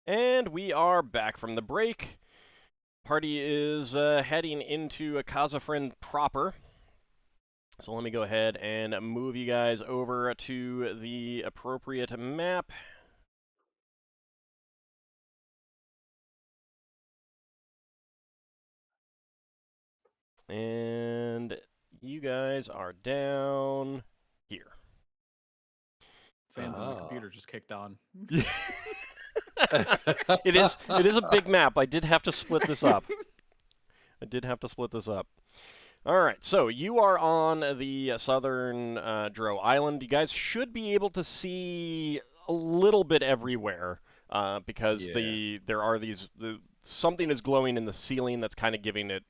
And we are back from the break. Party is heading into Akazafren proper. So let me go ahead and move you guys over to the appropriate map. And you guys are down here. Fans of my computer just kicked on. It is a big map. I did have to split this up. All right, so you are on the southern Dro Island. You guys should be able to see a little bit everywhere because there are these something is glowing in the ceiling that's kind of giving it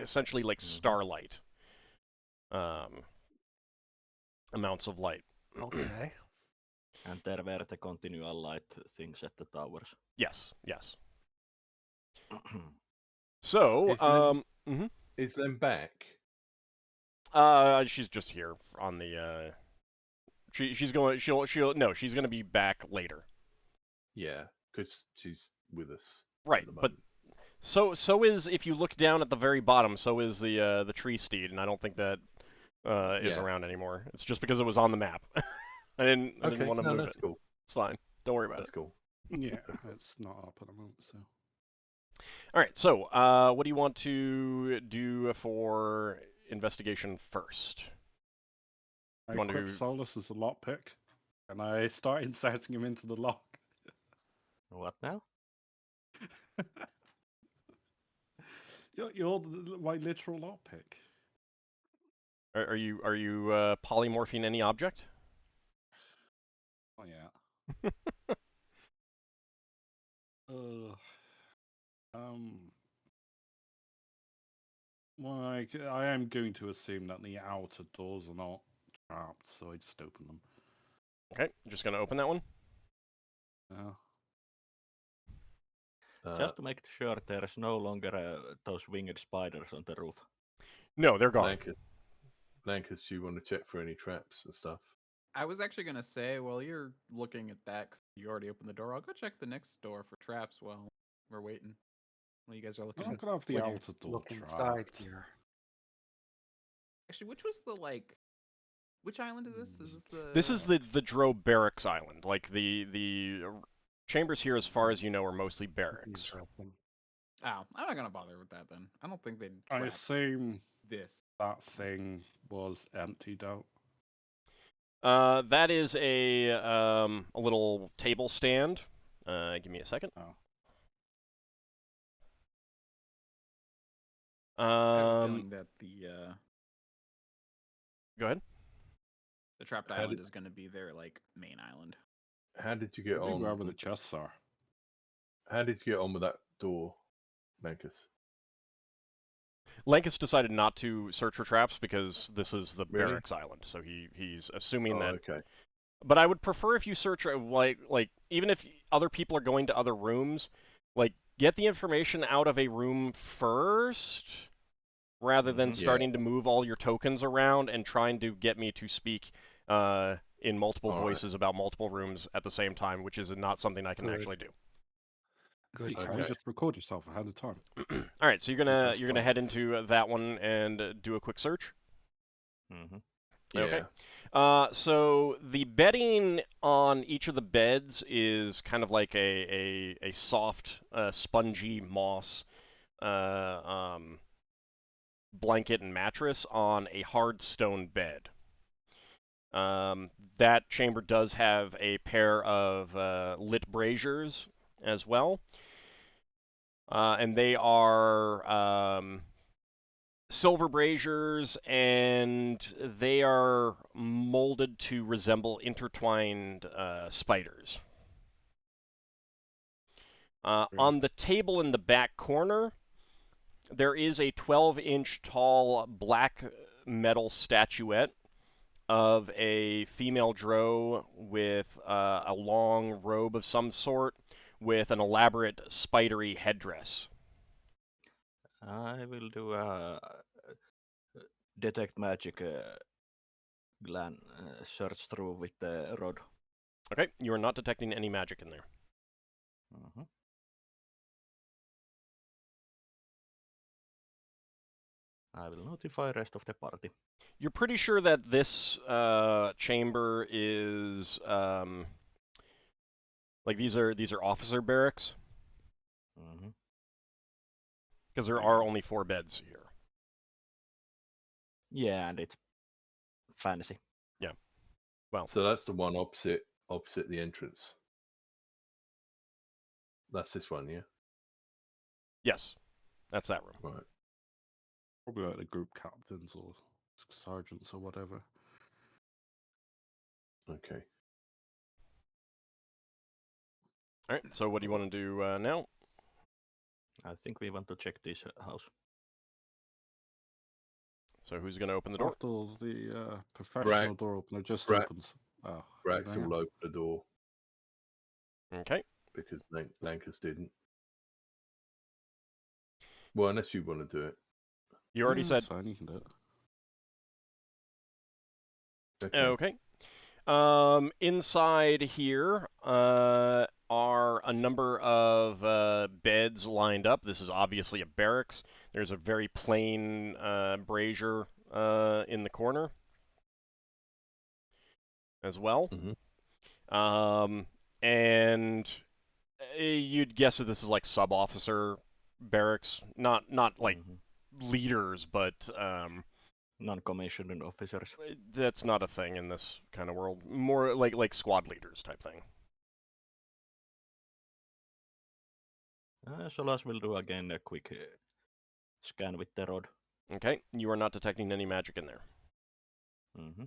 essentially like starlight amounts of light. Okay. And there were the continual light things at the towers. Yes. So, Is Len back? she's just here on the. She's going. She'll. No, she's going to be back later. Yeah, because she's with us. Right, but so is, if you look down at the very bottom, so is the tree steed, and I don't think that is around anymore. It's just because it was on the map. I didn't want to move that's it. Cool. It's fine. Don't worry about That's it. Cool. Yeah, it's not up at the moment, so. All right, so what do you want to do for investigation first? I equip Solas as a lockpick, and I start inserting him into the lock. What now? You're my literal lockpick. Are you polymorphing any object? Oh yeah. Well, I am going to assume that the outer doors are not trapped, so I just open them. Okay, just gonna open that one. Just to make sure there's no longer those winged spiders on the roof. No, they're gone. Lankas, do you want to check for any traps and stuff? I was actually going to say, while you're looking at that, because you already opened the door, I'll go check the next door for traps while we're waiting. While you guys are looking. I'm gonna have the outer door Look trapped. inside here. Actually, which was the, like... Which island is this? Is this the... This is the Dro Barracks Island. Like, the chambers here, as far as you know, are mostly barracks. Oh, I'm not going to bother with that, then. I don't think they'd I trap assume this. that thing was emptied out. That is a little table stand. Give me a second. I have a feeling that Go ahead. the trapped island is going to be their main island. How did you get on? Wherever the chests are. How did you get on with that door, Lankas? Lankas decided not to search for traps because this is the Really? barracks island, so he's assuming that. Okay. But I would prefer if you search like even if other people are going to other rooms, like get the information out of a room first, rather than starting to move all your tokens around and trying to get me to speak in multiple voices about multiple rooms at the same time, which is not something I can actually do. Good. You can just record yourself ahead of time. All right, so you're gonna head into that one and do a quick search. Okay. So the bedding on each of the beds is kind of like a soft, spongy moss blanket and mattress on a hard stone bed. That chamber does have a pair of lit braziers as well. And they are silver braziers, and they are molded to resemble intertwined spiders. On the table in the back corner, there is a 12-inch tall black metal statuette of a female drow with a long robe of some sort, with an elaborate spidery headdress. I will do a detect magic search through with the rod. Okay, you are not detecting any magic in there. I will notify rest of the party. You're pretty sure that this chamber is like these are officer barracks Mm-hmm. because there are only 4 beds here. Yeah, and it's fancy. Well, So that's the one opposite the entrance. That's this one, yeah. yes, that's that room. Right. Probably like the group captains or sergeants or whatever. Okay. All right. So what do you want to do now? I think we want to check this house. So who's going to open the door? After the professional door opener just Bra- opens. Oh, Braxon there you will open the door Okay. because Lankas didn't. Well, unless you want to do it. You already Yeah, said that's fine, you can do it. Okay. okay. Inside here are a number of beds lined up. This is obviously a barracks. There's a very plain brazier in the corner as well. Mhm. And you'd guess that this is like sub-officer barracks, not like leaders, but Non-commissioned officers. that's not a thing in this kind of world. More like squad leaders type thing. Solas will do again a quick scan with the rod. Okay, you are not detecting any magic in there. Mm-hmm.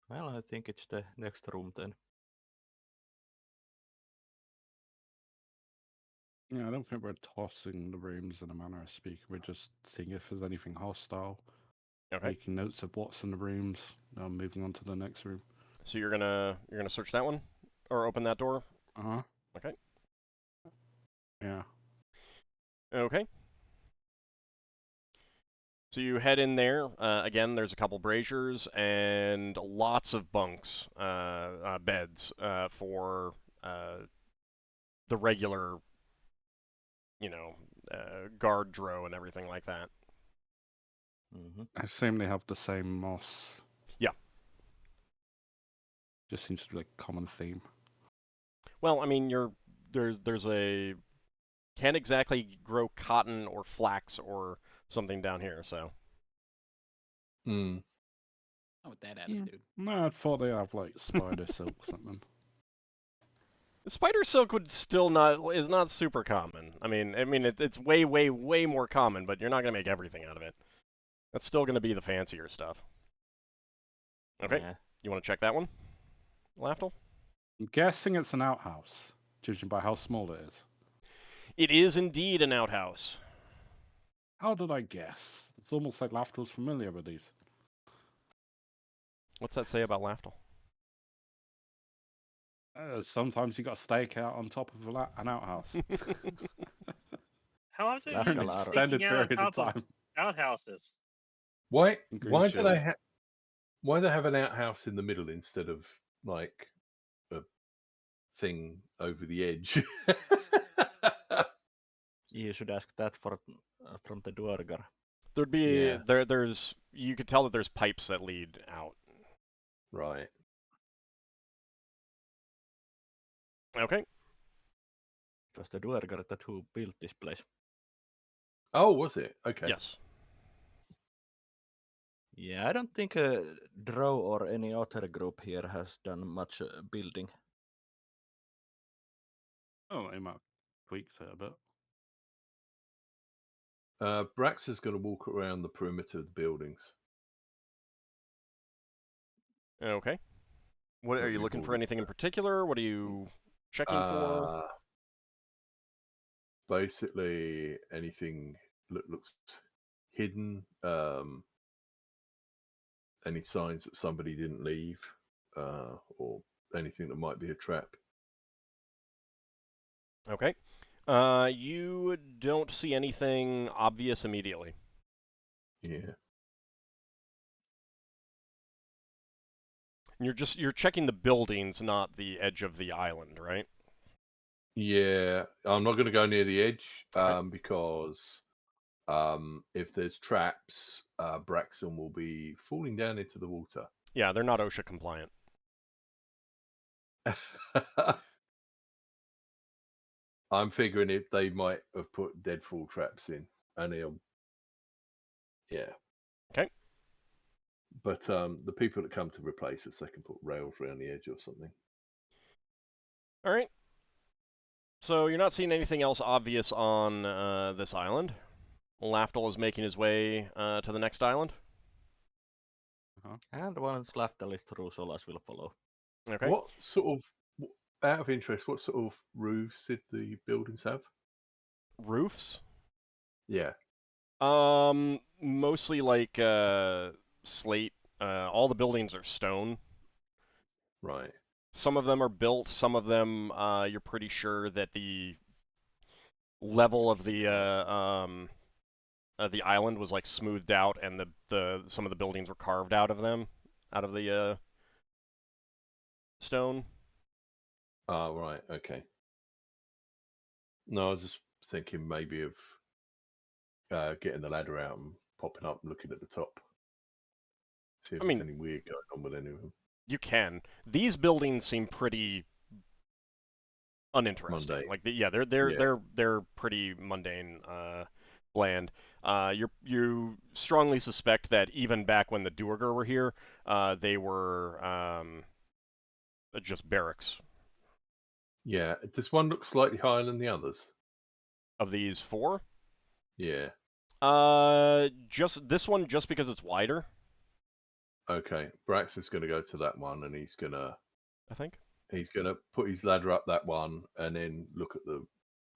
Well, I think it's the next room then. Yeah, I don't think we're tossing the rooms in a manner of speaking. We're just seeing if there's anything hostile, Okay, making notes of what's in the rooms, moving on to the next room. so you're gonna search that one, or open that door. Uh-huh. Okay. Yeah. Okay. So you head in there. Again, there's a couple braziers and lots of bunks, beds for the regular, guard dro and everything like that. Mm-hmm. I assume they have the same moss. Yeah. Just seems to be like a common theme. Well, I mean, there's a can't exactly grow cotton or flax or something down here, so. Mm. Not with that Yeah. attitude. No, I thought they have like spider silk or something. Spider silk is not super common. I mean it's way more common, but you're not gonna make everything out of it. That's still gonna be the fancier stuff. Okay, Yeah. you want to check that one, Lafdul? I'm guessing it's an outhouse, judging by how small it is. It is indeed an outhouse. How did I guess? It's almost like Laughter was familiar with these. What's that say about Lafdul? Sometimes you got to stake out on top of an outhouse. How often Last are you Galar. Extended sneaking out on period of top time. of outhouses? Why Green do shield. they why do they have an outhouse in the middle instead of like a thing over the edge? You should ask that from the Darrakar. There'd be Yeah. there's you could tell that there's pipes that lead out. Right. Okay. It was the Darrakar that who built this place. Oh, was it? Okay. Yes. Yeah, I don't think Drow or any other group here has done much building. Oh, they might tweak it a bit. Brax is going to walk around the perimeter of the buildings. Okay. What That are you we've looking for? already Anything in particular? What are you checking for? Basically, anything that looks hidden. Any signs that somebody didn't leave, or anything that might be a trap. Okay. You don't see anything obvious immediately. Yeah. You're checking the buildings, not the edge of the island, right? Yeah, I'm not going to go near the edge Okay. because if there's traps, Braxon will be falling down into the water. Yeah, they're not OSHA compliant. I'm figuring if they might have put deadfall traps in, and he'll, yeah. Okay. But the people that come to replace us, they can put rails around the edge or something. All right. So you're not seeing anything else obvious on this island. Lafdul is making his way to the next island. And once Lafdul is through, Solas will follow. Okay. What sort of, out of interest, what sort of roofs did the buildings have? Roofs? Yeah. Mostly like slate. All the buildings are stone. Right. Some of them are built. Some of them, you're pretty sure that the level of the island was like smoothed out, and the some of the buildings were carved out of them, out of the stone. Oh, right. Okay. No, I was just thinking maybe of getting the ladder out and popping up and looking at the top. See if I there's mean, anything weird going on with any of them. you can. These buildings seem pretty uninteresting. Mundane. Like, they're pretty mundane, bland. You strongly suspect that even back when the Duergar were here, they were just barracks Yeah. Does one look slightly higher than the others? of these four. Yeah. Just this one, just because it's wider, Okay. Braxon's going to go to that one, and he's going I think. to put his ladder up that one, and then look at the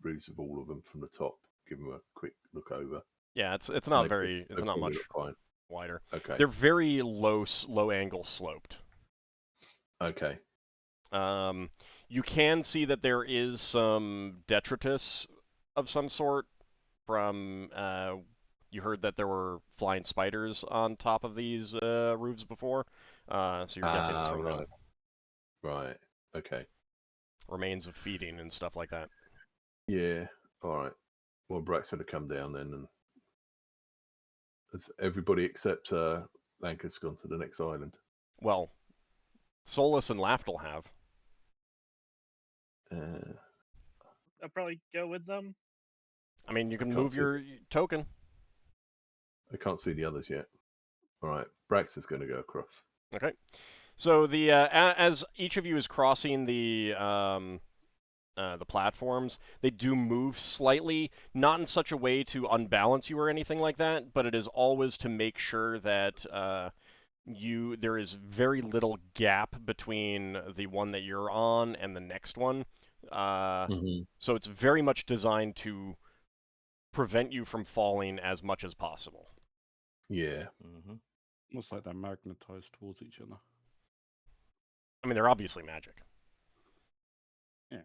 roofs of all of them from the top. Give them a quick look over. Yeah, it's And not they very, they it's not probably much look fine. wider. Okay. They're very low angle sloped. Okay. You can see that there is some detritus of some sort from. You heard that there were flying spiders on top of these roofs before, so you're guessing it's from them. Right. Right. Okay. Remains of feeding and stuff like that. Yeah. All right. Well, Braxton will come down then, and has everybody except Lankas gone to the next island. Well, Solas and Lafdul have. I'll probably go with them. I mean, you can can't move see your token. I can't see the others yet. All right. Braxton's going to go across. Okay. So the as each of you is crossing the platforms, they do move slightly, not in such a way to unbalance you or anything like that, but it is always to make sure that there is very little gap between the one that you're on and the next one. So it's very much designed to prevent you from falling as much as possible. Yeah. Almost like they're magnetized towards each other. I mean, they're obviously magic. Yeah.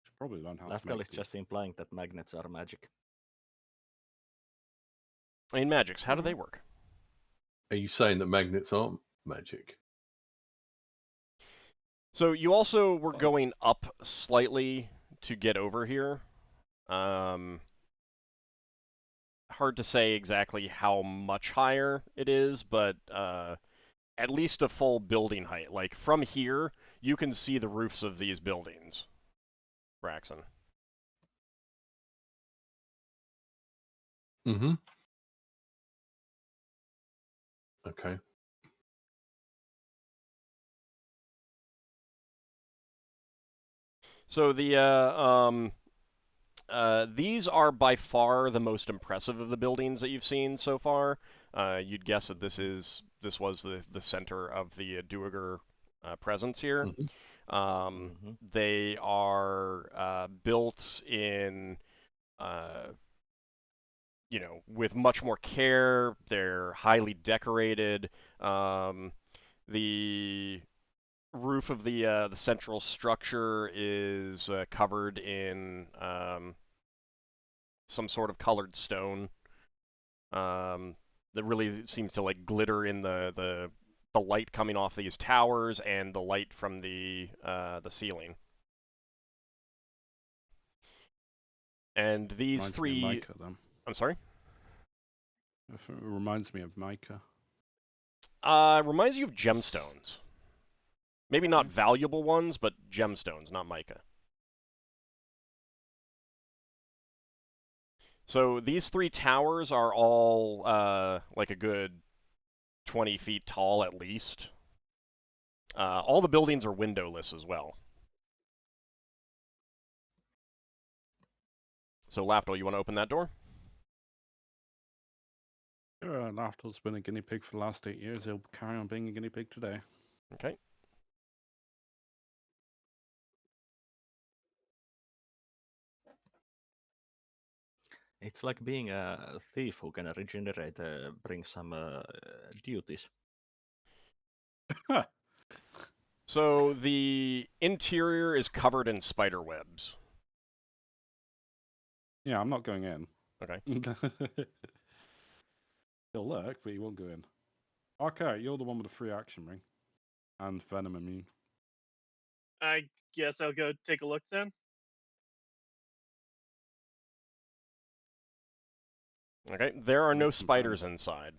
Should probably learn how to Lafdul make is just these. implying that magnets are magic. I mean, magics, how do they work? Are you saying that magnets aren't magic? So you also were going up slightly to get over here. Hard to say exactly how much higher it is, but at least a full building height. Like, from here, you can see the roofs of these buildings, Braxon. Okay. So these are by far the most impressive of the buildings that you've seen so far. You'd guess that this was the center of the Duergar presence here. They are built in, with much more care. They're highly decorated. The roof of the central structure is covered in some sort of colored stone that really seems to like glitter in the the light coming off these towers and the light from the ceiling. And these Reminds me of three... Micah, then. I'm sorry? It reminds me of Micah. Reminds you of gemstones. Maybe not valuable ones, but gemstones, not mica. So these three towers are all like a good 20 feet tall at least. All the buildings are windowless as well. So Lafdul, you want to open that door? Sure, Lafdul's been a guinea pig for the last 8 years. He'll carry on being a guinea pig today. Okay. It's like being a thief who can regenerate, bring some duties. So the interior is covered in spider webs. Yeah, I'm not going in. Okay. He'll lurk, but he won't go in. Okay, you're the one with the free action ring. And Venom immune. I guess I'll go take a look then. Okay, there are no Make some spiders friends. inside.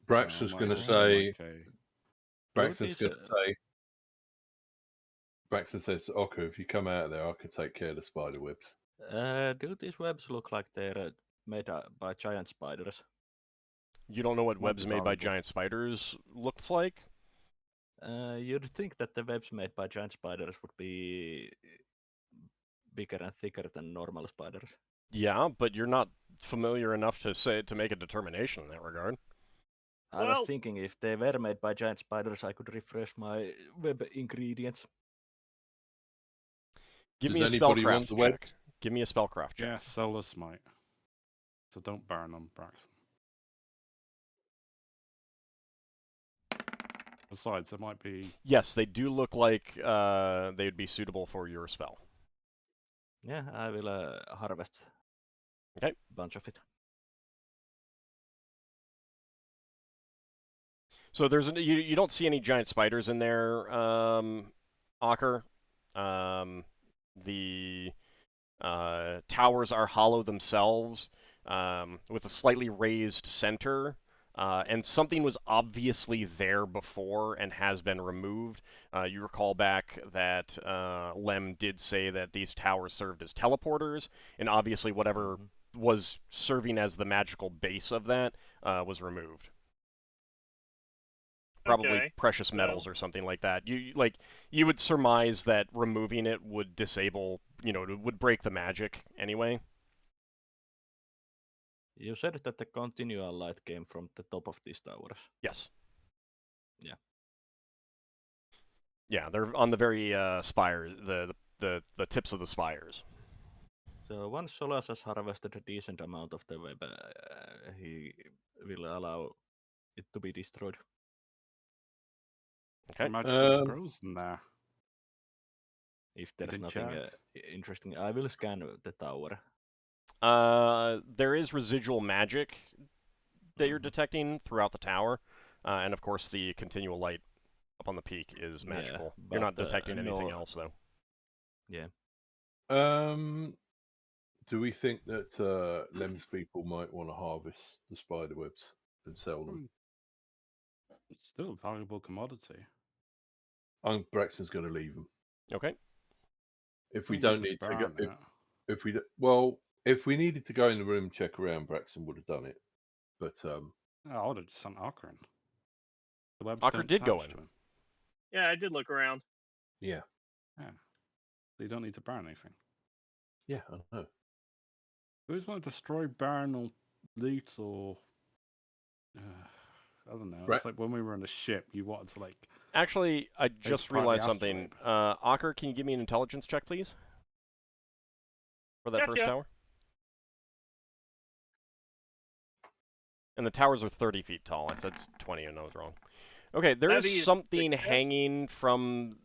Braxon's going to say. Braxon's going to say. Braxton says, "Ockar, if you come out of there, I could take care of the spider webs." Do these webs look like they're made by giant spiders? You don't know what Might webs be made by valuable. giant spiders looks like? You'd think that the webs made by giant spiders would be bigger and thicker than normal spiders. Yeah, but you're not familiar enough to make a determination in that regard. I Well- was thinking if they were made by giant spiders, I could refresh my web ingredients. Give Does me a anybody want spellcraft the web? check. Give me a spellcraft check. Yeah, Solas might. So don't burn them, Braxton. Besides, there might be... Yes, they do look like they would be suitable for your spell. Yeah, I will harvest Okay. a bunch of it. So you don't see any giant spiders in there, Ockar. The towers are hollow themselves, with a slightly raised center, and something was obviously there before and has been removed. You recall back that Lem did say that these towers served as teleporters, and obviously whatever was serving as the magical base of that was removed. Probably Okay, precious metals or something like that. You would surmise that removing it would disable, it would break the magic anyway. You said that the continual light came from the top of these towers. Yes. Yeah. Yeah, they're on the very spires, the tips of the spires. So once Solas has harvested a decent amount of the web, he will allow it to be destroyed. Okay. Magical scrolls in there. If there's didn't nothing check. interesting, I will scan the tower. There is residual magic that you're detecting throughout the tower, and of course the continual light up on the peak is magical. Yeah, You're not but, detecting anything no- else, though. Yeah. Do we think that Lem's people might want to harvest the spider webs and sell them? It's still a valuable commodity. Braxton's going to leave them. Okay. If we You don't to need to go, burn it. if we needed to go in the room and check around, Braxton would have done it. But I would have just sent Ockar in. The webs Ockar don't did go attach in. to him. Yeah, I did look around. yeah, So you don't need to burn anything. yeah, I know. We just want to destroy, burn, or loot, or... I don't know. Right. It's like when we were on the ship, you wanted to, Actually, I just apart the realized something. Ockar, can you give me an intelligence check, please? For that first Gotcha. tower? And the towers are 30 feet tall. I said 20 and I was wrong. Okay, there That'd is be a something success. hanging from,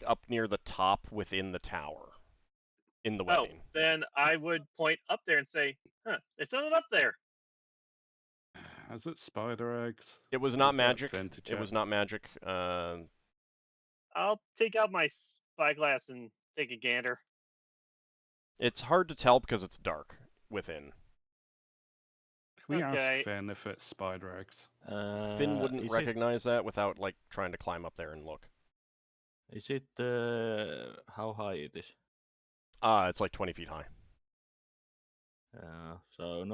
up near the top within the tower. In the Oh, webbing. then I would point up there and say, huh, there's something up there. Has it spider eggs? It was Can not we get magic. Finn to It was check? not magic. I'll take out my spyglass and take a gander. It's hard to tell because it's dark within. Can we Okay. ask Finn if it's spider eggs? Finn wouldn't Is recognize that without like trying to climb up there and look. Is it how high it is? It's like 20 feet high. So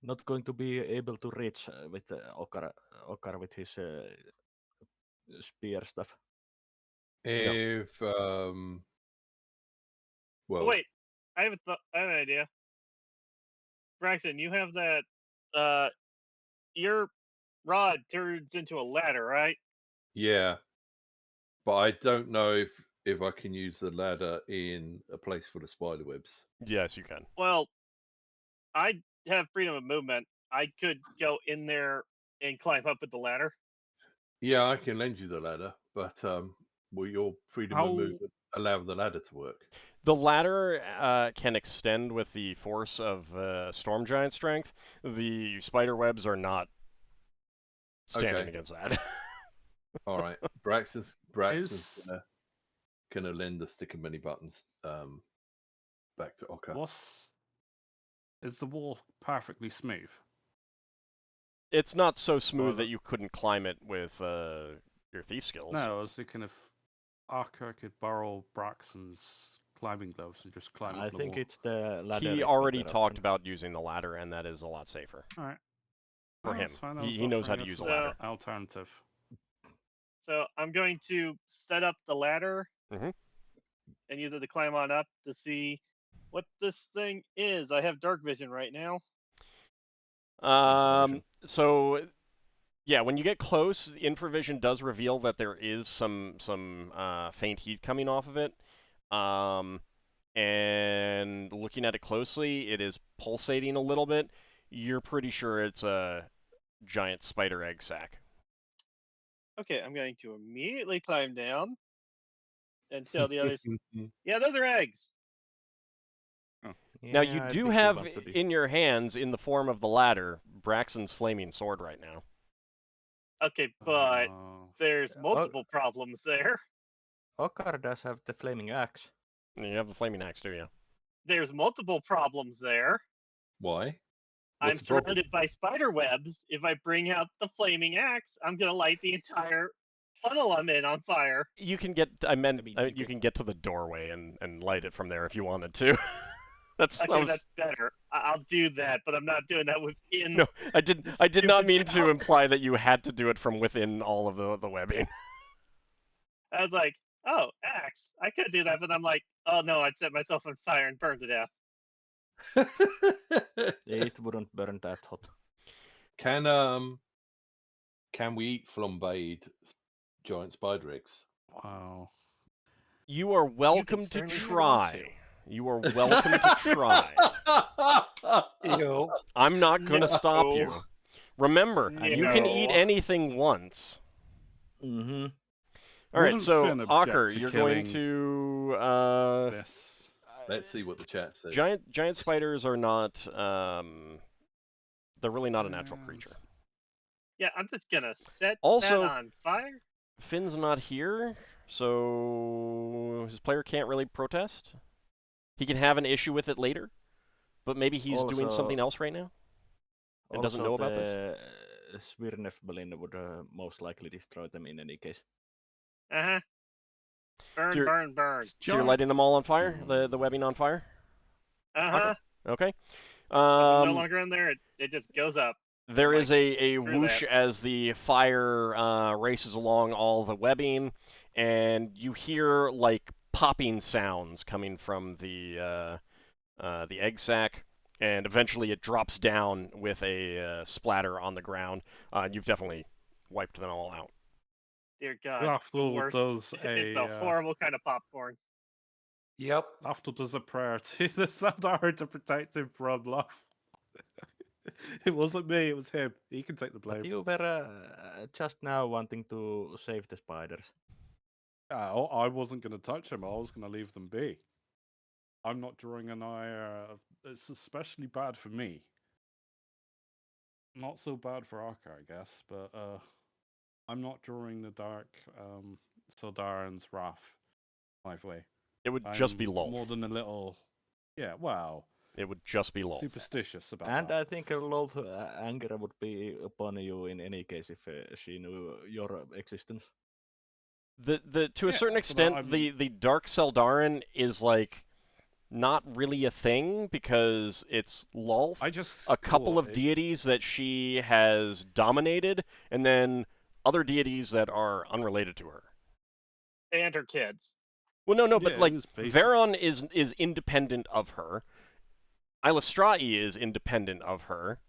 not going to be able to reach with Ockar with his spear stuff. If Oh, well, wait, I have an idea. Braxon, you have that. Your rod turns into a ladder, right? yeah, but I don't know if I can use the ladder in a place full of spider webs. Yes, you can. Well, I have freedom of movement. I could go in there and climb up with the ladder. Yeah, I can lend you the ladder, but will your freedom of movement allow the ladder to work? The ladder can extend with the force of storm giant strength. The spider webs are not standing Okay. against that. All right, Braxon's Is- gonna lend the stick of many buttons back to Ockar. Is the wall perfectly smooth? It's not so smooth Well, that you couldn't climb it with your thief skills. No, I was thinking if Ockar could borrow Braxon's climbing gloves and just climb I up the think wall. it's the ladder. He is already better talked option. about using the ladder, and that is a lot safer All right. for Oh, him. that's fine. I He was knows how to offering use us a ladder. Alternative. So I'm going to set up the ladder Mhm. and use it to climb on up to see what this thing is. I have dark vision right now. So yeah, when you get close, the infravision does reveal that there is some faint heat coming off of it. And looking at it closely, it is pulsating a little bit. You're pretty sure it's a giant spider egg sac. Okay, I'm going to immediately climb down and tell the others, yeah, those are eggs. Now, you Yeah, I do think we have want to in your hands, in the form of the ladder, Braxon's flaming sword right now. Okay, but there's Oh. multiple problems there. Ockar does have the flaming axe. And you have the flaming axe, do you? There's multiple problems there. Why? I'm What's the problem? surrounded by spider webs. If I bring out the flaming axe, I'm gonna light the entire funnel I'm in on fire. You can get. I meant. I mean, you you can get to the doorway and light it from there if you wanted to. That's. Okay, that's better. I'll do that, but I'm not doing that within. No, I did not stupid mean to tower. imply that you had to do it from within all of the webbing. I was like, oh, axe. I could do that, but I'm like, oh no, I'd set myself on fire and burn to death. It wouldn't burn that hot. Can we eat flambéed giant spider eggs? Wow. You are welcome to certainly want try. You are welcome to try. Ew. I'm not going to stop you. No. Remember, you can eat No. anything once. Mm-hmm. All right, Wouldn't so Finn object Ockar, to you're going killing to This. Let's see what the chat says. giant spiders are not they're really not a natural creature. Yeah, I'm just gonna set Also- that on fire. Finn's not here, so his player can't really protest. He can have an issue with it later, but maybe he's doing something else right now and doesn't know about this. Svirnefbelin would most likely destroy them in any case. Uh-huh. Burn, So you're- burn, burn. So you're lighting them all on fire, the webbing on fire. Uh-huh. Okay. If I'm no longer in there, it just goes up. There I'm is a screw whoosh that. as the fire races along all the webbing, and you hear like popping sounds coming from the egg sac, and eventually it drops down with a splatter on the ground. You've definitely wiped them all out. Dear God. Lafdul worst. does It's a a horrible kind of popcorn. Yep. Lafdul does a prayer to the Sandar to protect him from Luff. It wasn't me, it was him. He can take the But blame. you were just now wanting to save the spiders. I wasn't going to touch him. I was going to leave them be. I'm not drawing an eye. It's especially bad for me. not so bad for Ockar, I guess, but I'm not drawing the dark Sildarin's Wrath 5-way. It would just be More Lolth. than a little. Yeah, wow. It would just be Lolth. Superstitious about And that. I think a lot of anger would be upon you in any case if she knew your existence. To a Yeah, certain but extent, I'm- the Dark Seldarin is like not really a thing because it's Lolth, I just a couple of it's- deities that she has dominated, and then other deities that are unrelated to her. And her kids. Well, no, Yeah, but it like was basic- Veron is independent of her. Ilastra'i is independent of her.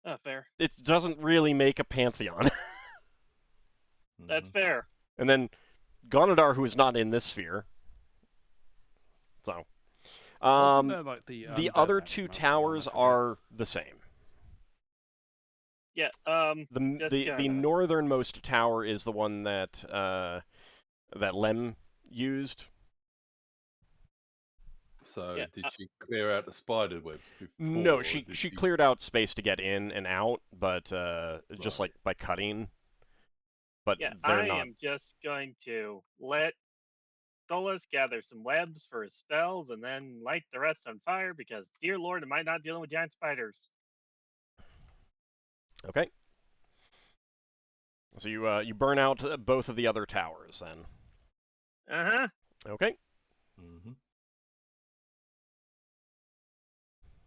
Oh, fair. It doesn't really make a pantheon. That's Mhm. fair. And then Gonadar, who is not in this sphere. So, Wasn't there, like, the undead other necromancer two one? I towers forget. are the same. Yeah. Just The kinda- northernmost tower is the one that that Lem used. So Yeah, did she clear out the spider webs before? No, or she did cleared out space to get in and out, but just Right. like by cutting. But Yeah, they're I not. am just going to let Solas gather some webs for his spells and then light the rest on fire because, dear lord, am I not dealing with giant spiders? Okay. So you burn out both of the other towers then. Uh-huh. Okay. Mhm.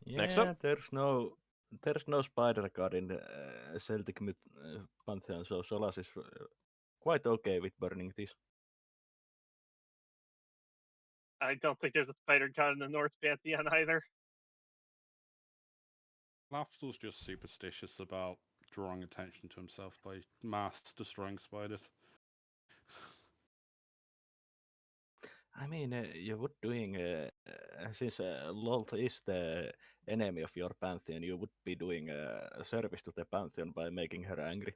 Next Yeah, up. there's no spider god in the Celtic pantheon, so Solas is quite okay with burning this. I don't think there's a spider god in the North Pantheon either. Lafdul's just superstitious about drawing attention to himself by mass destroying spiders. I mean, you would doing since Lolth is the enemy of your pantheon, you would be doing a service to the pantheon by making her angry.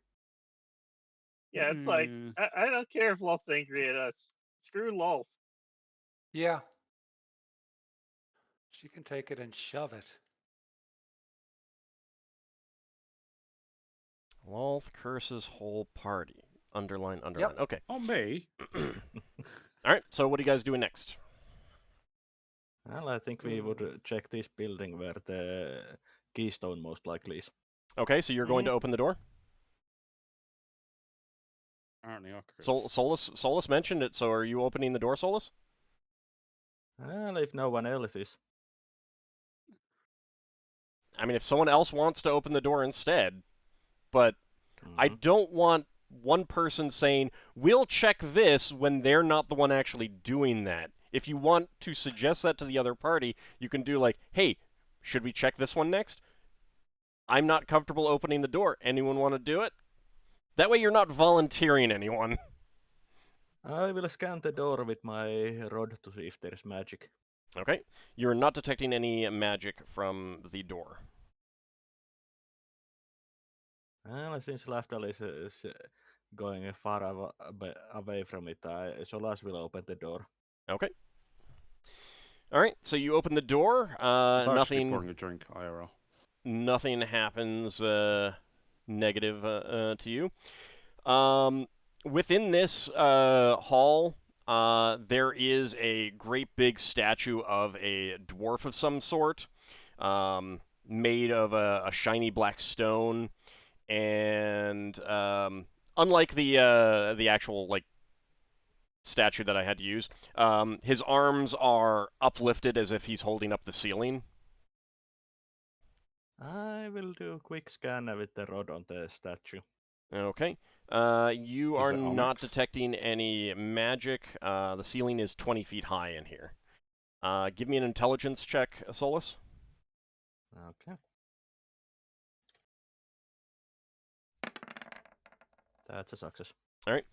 Yeah, it's like, Mm. I don't care if Lolth's angry at us. Screw Lolth. Yeah. She can take it and shove it. Lolth curses whole party. Underline. Okay. Oh, me? All right. So what are you guys doing next? Well, I think we would check this building where the keystone most likely is. Okay. So you're going to open the door. Apparently, Ockar is. Solus mentioned it. So are you opening the door, Solus? Well, if no one else is. I mean, if someone else wants to open the door instead, but I don't want one person saying, we'll check this when they're not the one actually doing that. If you want to suggest that to the other party, you can do like, hey, should we check this one next? I'm not comfortable opening the door. Anyone want to do it? That way you're not volunteering anyone. I will scan the door with my rod to see if there's magic. Okay. You're not detecting any magic from the door. Well, since Lafdul is going far away from it, Solas will open the door. Okay. All right. So you open the door. I was actually Nothing. pouring a drink IRL. Nothing happens negative to you. Within this hall, there is a great big statue of a dwarf of some sort, made of a shiny black stone, and unlike the actual like statue that I had to use, his arms are uplifted as if he's holding up the ceiling. I will do a quick scan with the rod on the statue. Okay. You Is are it not onyx? detecting any magic. The ceiling is 20 feet high in here. Give me an intelligence check, Solus. Okay. That's a success. All right.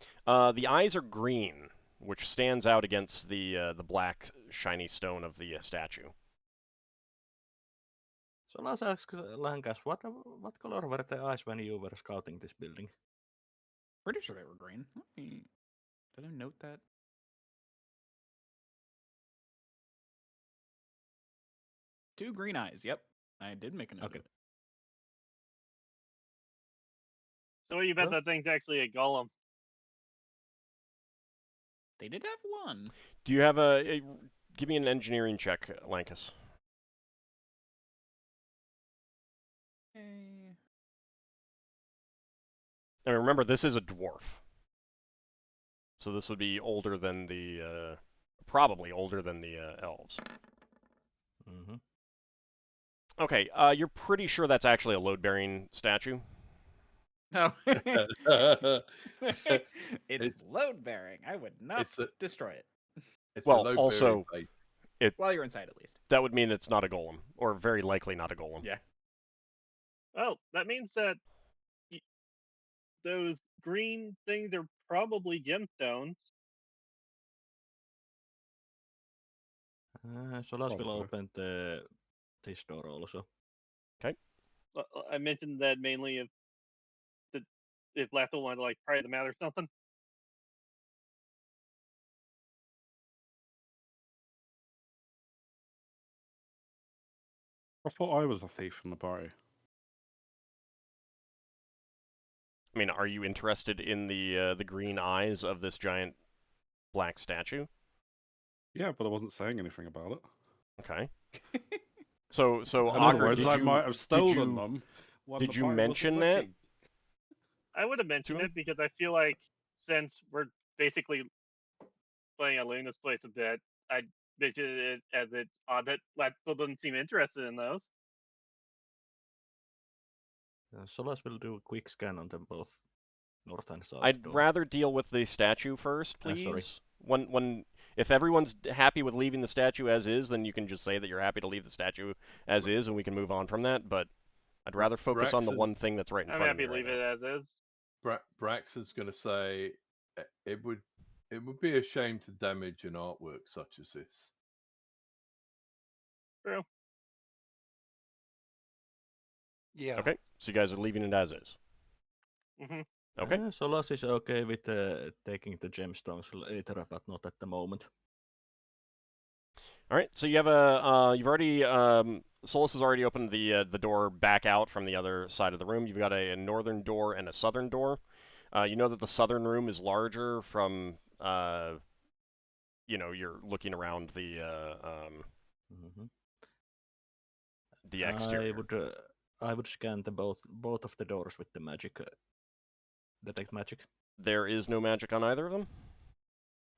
The eyes are green, which stands out against the black shiny stone of the statue. So let's ask Lankas, what color were the eyes when you were scouting this building? Pretty sure they were green. Did I note that? Two green eyes. Yep, I did make a note. Okay. Of it. So you bet Well- that thing's actually a golem. They did have one. Do you have give me an engineering check, Lankas. Okay. And remember, this is a dwarf. So this would be older than the, probably older than the elves. Mm-hmm. Okay, you're pretty sure that's actually a load-bearing statue? No. It's- it's load bearing. I would not it's a- destroy it. It's Well, a low also- base. While you're inside, at least. That would mean it's not a golem, or very likely not a golem. Yeah. Well, that means that those green things are probably gemstones. Solas will Probably. open this door also. I mentioned that mainly if Lafdul wanted to like pry them out or something. I thought I was a thief in the party. I mean, are you interested in the green eyes of this giant black statue? Yeah, but I wasn't saying anything about it. Okay. So In Ockar, other words, did I you, might have stolen you- them. when did the you party wasn't mention that? looking. I would have mentioned him? it because I feel like since we're basically playing on this place a bit, I mentioned it as it's odd that Lafdul doesn't seem interested in those. Solas will do a quick scan on them both, north and south. I'd door. rather deal with the statue first, please. sorry. If everyone's happy with leaving the statue as is, then you can just say that you're happy to leave the statue as is, and we can move on from that. But I'd rather focus on the Braxon- one thing that's right in I'm front of happy me to right leave now. it as is. Braxon's going to say it would be a shame to damage an artwork such as this. True. Yeah. Okay, so you guys are leaving it as is. Hmm. Okay. Solas is okay with taking the gemstones later, but not at the moment. All right, so you have you've already, Solas has already opened the door back out from the other side of the room. You've got a northern door and a southern door. You know that the southern room is larger from, you're looking around the Mm-hmm. the exterior. I would scan the both of the doors with the magic, detect magic. There is no magic on either of them.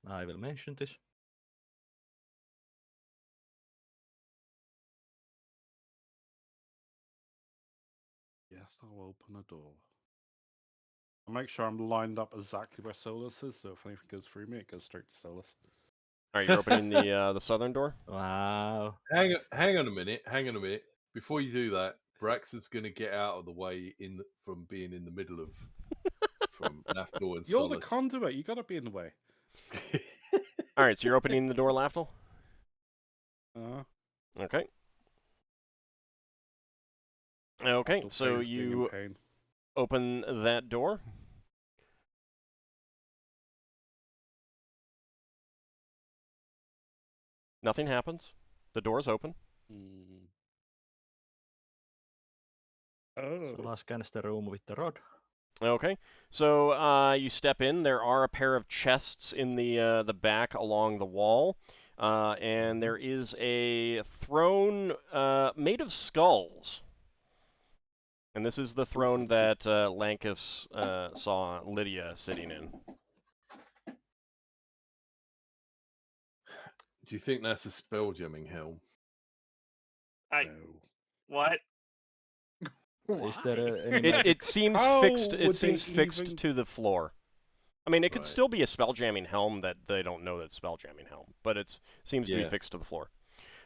I will mention this. Yes, I'll open a door. I'll make sure I'm lined up exactly where Solas is, so if anything goes through me, it goes straight to Solas. All right, you're opening the southern door. Wow. Hang on a minute. Before you do that, Braxon's going to get out of the way from being in the middle of from Lafdul and You're the Solas. conduit. You gotta be in the way. All right, so you're opening the door, Lafdul. Okay. Okay, Lafdul so feigns being in you pain. open that door. Nothing happens. The door's open. Mm. Solas scans the room with the rod. Okay, so you step in. There are a pair of chests in the back along the wall, and there is a throne made of skulls. And this is the throne that Lankas saw Lydia sitting in. Do you think that's a spelljamming helm? I No. what? Is there any It magic? seems How fixed. It would seems they fixed even- to the floor. I mean, it could Right. still be a spelljamming helm that they don't know that's spelljamming helm, but it seems to be Yeah. fixed to the floor.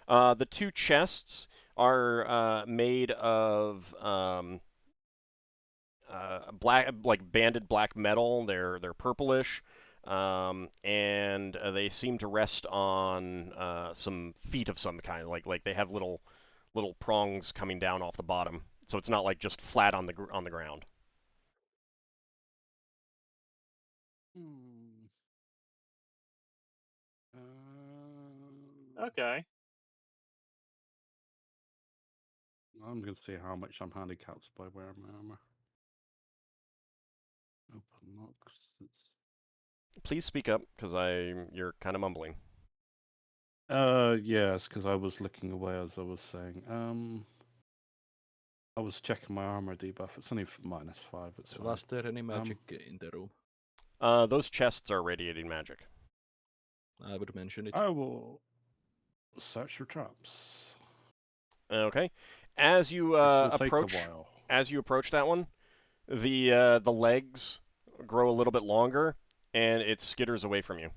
The two chests are made of black, like banded black metal. They're purplish, and they seem to rest on some feet of some kind. Like they have little prongs coming down off the bottom, so it's not like just flat on the ground. Okay. I'm gonna see how much I'm handicapped by wearing my armor. Open locks. Please speak up, because you're kind of mumbling. Yes, because I was looking away as I was saying. I was checking my armor debuff. It's only -5. It's fine. Was there any magic in the room? Those chests are radiating magic. I would mention it. I will search for traps. Okay. As you This will approach, take a while. as you approach that one, the legs grow a little bit longer, and it skitters away from you.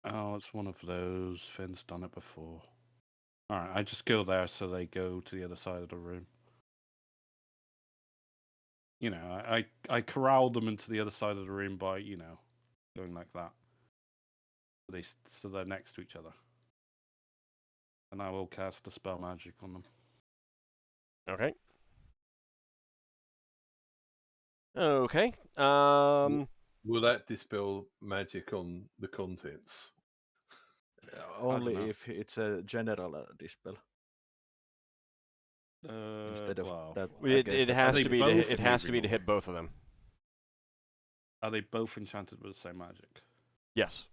Oh, it's one of those. Finn's done it before. Alright, I just go there so they go to the other side of the room. You know, I corral them into the other side of the room by, you know, going like that. So they're next to each other. And I will cast a spell magic on them. Okay. Okay. Will that dispel magic on the contents? Only know. if it's a general dispel. Instead of Well, that, It has they to be both it has to be to moving hit away? both of them. are they both enchanted with the same magic? Yes.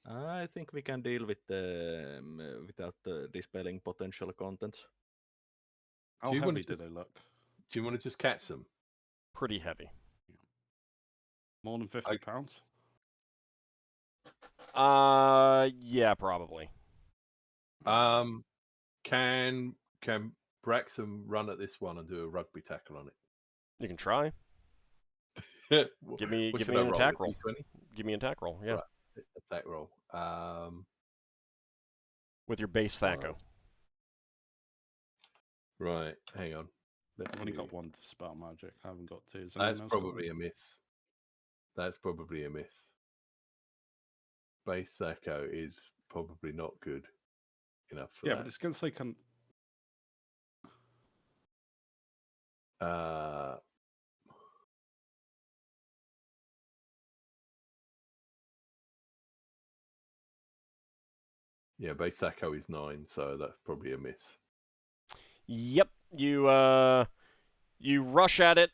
I think we can deal with without dispelling potential contents. How Do you wanna heavy do just- they look? Do you want to just catch them? Pretty heavy. More than 50 pounds? Yeah, probably. Can Braxon run at this one and do a rugby tackle on You can try. it? Give me What give should me I an roll, attack a roll. D20? Give me an attack roll. Yeah. Right. Attack roll. With your base Thaco. Right, hang on. Let's I've only see. got one spell magic. I haven't got two. Has anyone That's else got probably a one? miss. That's probably a miss. Base Thaco is probably not good enough for Yeah, that. but it's going to say can. Yeah, base Thaco is 9, so that's probably a miss. Yep. You rush at it,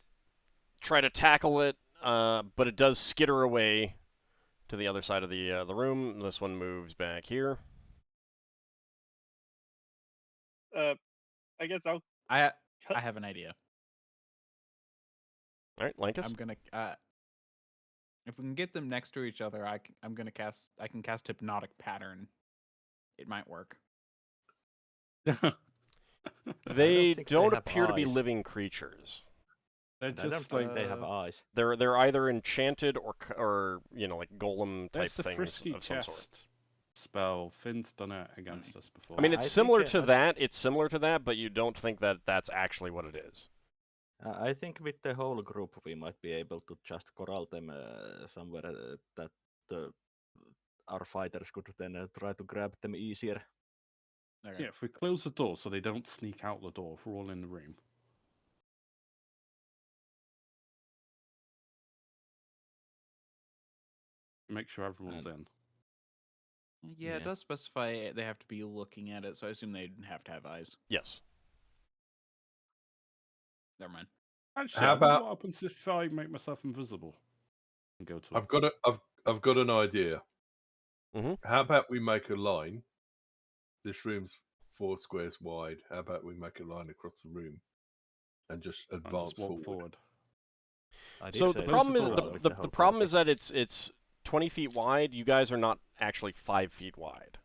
try to tackle it, but it does skitter away to the other side of the room. This one moves back here. I guess I'll. I have an idea. All right, Lankas. I'm gonna if we can get them next to each other, I can cast Hypnotic Pattern. It might work. They think don't they have appear to be eyes. living creatures. They're I don't just think like they have eyes. They're either enchanted or you know, like golem type That's the things frisky of some chest sort. spell. Finn's done it against us before. I mean, I it's think, similar to I- that. It's similar to that, but you don't think that that's actually what it is. I think with the whole group we might be able to just corral them somewhere that our fighters could then try to grab them easier. Okay. Yeah, if we close the door so they don't sneak out the door, if we're all in the room. Make sure everyone's in. Yeah, Yeah. it does specify they have to be looking at it, so I assume they'd have to have eyes. Yes. Never mind. Actually, How I wonder about- what happens if I make myself invisible and go to I've got an idea. Mhm. How about we make a line? This room's 4 squares wide. How about we make a line across the room and just and advance just walk forward. I did So say the close problem the is door the, out with the, whole the problem party. is that it's 20 feet wide. You guys are not actually 5 feet wide.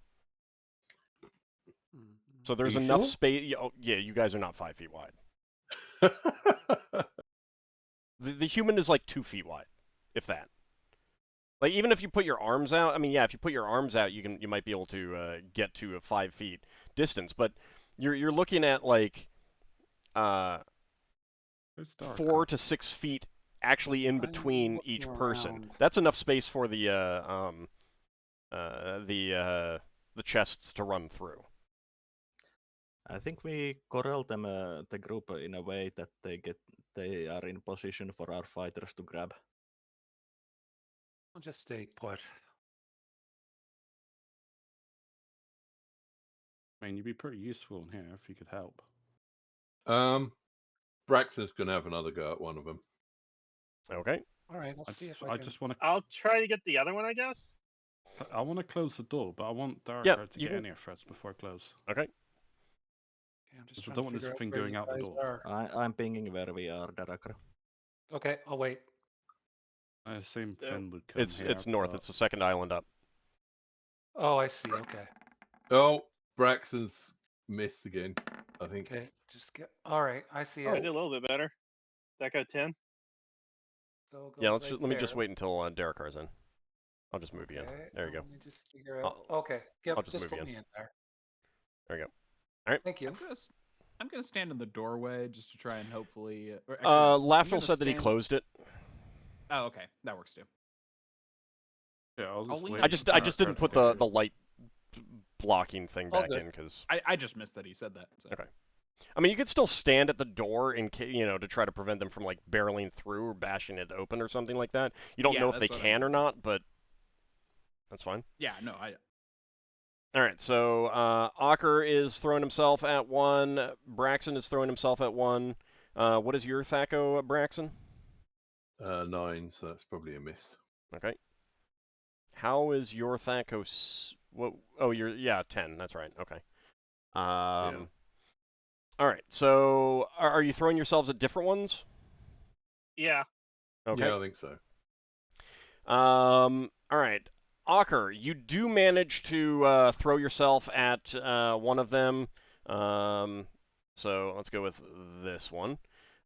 So there's you enough sure? space. Oh, yeah, you guys are not 5 feet wide. The human is like 2 feet wide, if that. Like even if you put your arms out, I mean, yeah, if you put your arms out, you might be able to get to a 5 feet distance. But you're looking at like It's dark. 4 to 6 feet actually in between each person. That's enough space for the chests to run through. I think we corral them the group in a way that they are in position for our fighters to grab. I'll just stay put. I mean, you'd be pretty useful in here if you could help. Braxton's going to have another go at one of them. Okay. All right, I'll see if I I can. just want to. I'll try to get the other one, I guess. I want to close the door, but I want Darrakar Yeah, to you get can- in here first before I close. Okay. Okay, I'm just I trying don't to want this figure out thing where going you out the guys door. are. I'm pinging where we are, Darrakar. Okay, I'll wait. I assume So, Finn would come here. It's north. but- It's the second island up. Oh, I see. Okay. Oh, Braxton's missed again, I think. Okay, just get. All right, I see I it. did a little bit better. That got 10. So Yeah, go let me just there. wait until Darrakar's in. I'll just move you in. Okay, There you go. Let me just figure out. I'll- Okay, yep, I'll just just move put you in. me in there. There you go. All right. Thank you. I'm gonna stand in the doorway just to try and hopefully. Or actually, no, I'm Lafdul gonna said that he stand- closed it. Oh, okay, that works too. Yeah, I'll I'll just lean wait up I to just Darrakar didn't to put fix the it. light blocking thing All back good. in because I just missed that he said that. So. Okay. I mean, you could still stand at the door in to try to prevent them from like barreling through or bashing it open or something like that. You don't Yeah, know if they that's what can I'm or doing. not, but that's fine. Yeah, no, I. All right, so Ockar is throwing himself at 1. Braxon is throwing himself at 1. What is your Thaco, Braxon? 9, so that's probably a miss. Okay. How is your Thaco? What? Oh, you're 10. That's right. Okay. All right. So, are you throwing yourselves at different ones? Yeah. Okay. Yeah, I think so. All right. Ockar, you do manage to throw yourself at one of them. So let's go with this one.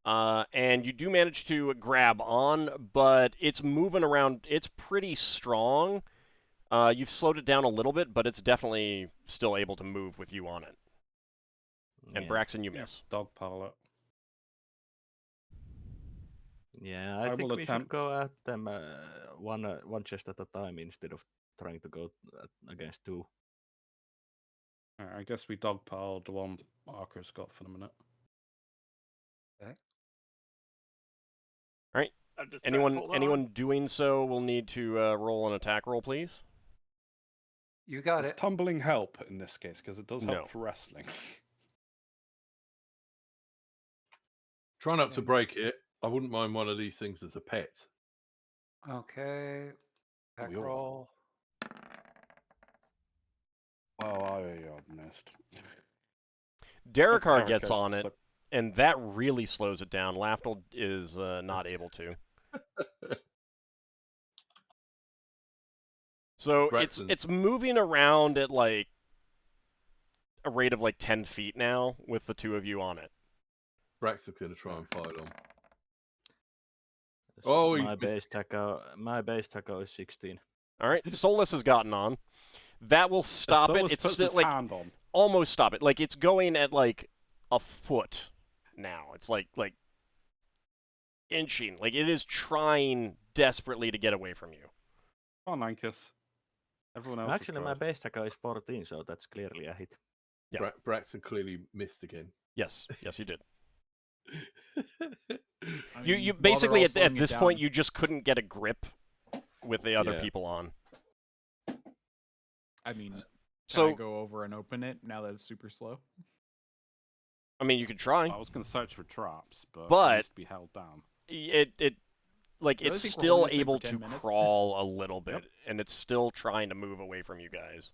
And you do manage to grab on, but it's moving around. It's pretty strong. You've slowed it down a little bit, but it's definitely still able to move with you on it. And Yeah. Braxon, you miss. Dog pilot. Yeah, I I think will we should attempt- go at them one chest at a time instead of trying to go against 2. Alright, I guess we dogpiled the one Arker's got for the minute. I'm just trying to hold on. Anyone doing so will need to roll an attack roll, please. You got Does it. tumbling help in this case? Because it does help No. for wrestling. Try not to Okay. break it. I wouldn't mind one of these things as a pet. Okay. Back you're- roll. Oh, I missed. Darrakar gets Darrakar's on it, so- and that really slows it down. Lafdul is not able to. So Braxton's- it's moving around at like a rate of like 10 feet now with the 2 of you on it. Braxton's going to try and pile on. So Oh, he's my base tackle is 16. All right, Solas has gotten on. That will stop Solas it. It's puts still his like hand on. almost stop it. Like it's going at like a foot now. It's like inching. Like it is trying desperately to get away from you. Come on, Lankas. Everyone else Actually, my has base tackle is 14, so that's clearly a hit. Yeah. Braxton clearly missed again. Yes, yes, you did. I You mean, while they're basically all at slowing it this point down- you just couldn't get a grip with the other Yeah. people on. I mean, can So I go over and open it now that it's super slow? I mean you could try. I was going to search for traps, but, But- it needs to be held down. It like Really it's think we're still holding this thing able for 10 to minutes? crawl a little bit, and it's still trying to move away from you guys.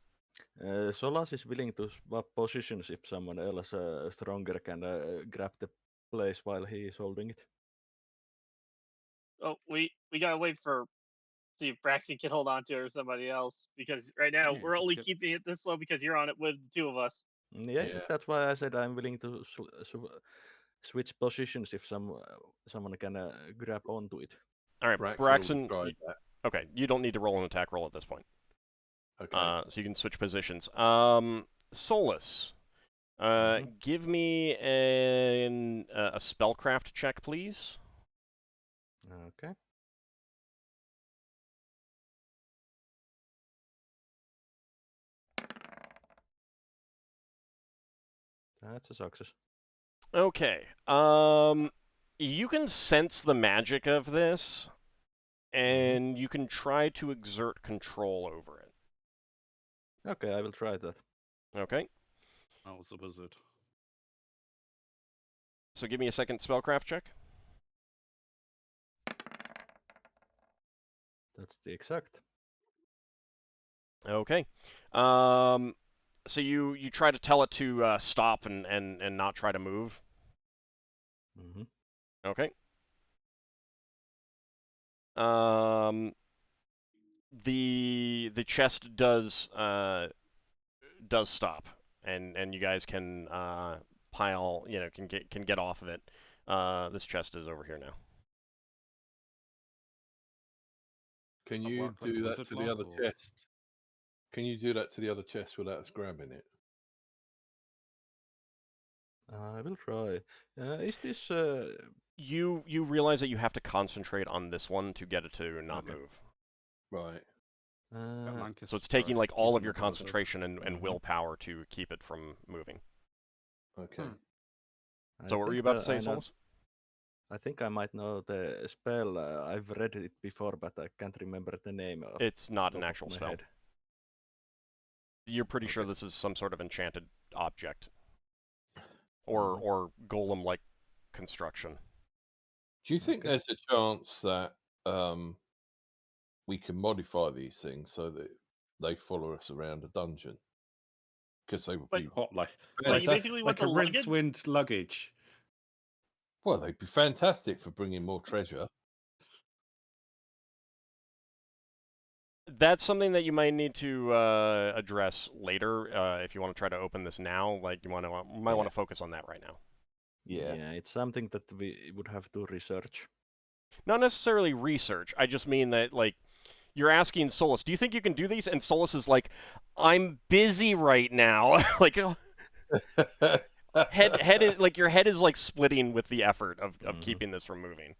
Solas is willing to swap positions if someone else stronger can grab the place while he is holding it. Oh, we gotta wait for see if Braxton can hold on to it or somebody else because right now Yeah, we're just only get- keeping it this slow because you're on it with the 2 of us. Yeah, Yeah. that's why I said I'm willing to switch positions if someone can grab onto it. All right, Braxton, Braxton. tried that. Okay, you don't need to roll an attack roll at this point. Okay. So you can switch positions. Solas, give me a spellcraft check, please. Okay. That's a success. Okay. You can sense the magic of this, and you can try to exert control over it. Okay, I will try that. Okay. I was a wizard. so give me a second spellcraft check. That's the exact. Okay. So you try to tell it to stop and not try to move. Mm-hmm. Okay. The chest does stop, and you guys can pile, can get off of it. This chest is over here now. Can That you worked like a do that wizard to the other block, or- chest? Can you do that to the other chest without us grabbing it? I will try. Is this... You realize that you have to concentrate on this one to get it to not Okay. move. Right. Lankas, So it's taking like all of your using the wizard. concentration and Mhm. willpower to keep it from moving. Okay. So what were you about to say, Solas? I think I might know the spell. I've read it before, but I can't remember the name of It's not an top of actual my spell. head. You're pretty sure Okay. this is some sort of enchanted object. Or golem-like construction. Do you think Okay. there's a chance that we can modify these things so that they follow us around a dungeon? Because they would But- be What, like But you fantastic. basically want like the a luggage. rinse-wind luggage? Well, they'd be fantastic for bringing more treasure. That's something that you might need to address later if you want to try to open this now. Like you might want to focus on that right now. Yeah. It's something that we would have to research. Not necessarily research. I just mean that like you're asking Solas, do you think you can do these? And Solas is like, I'm busy right now. Like head is, like your head is like splitting with the effort of keeping this from moving.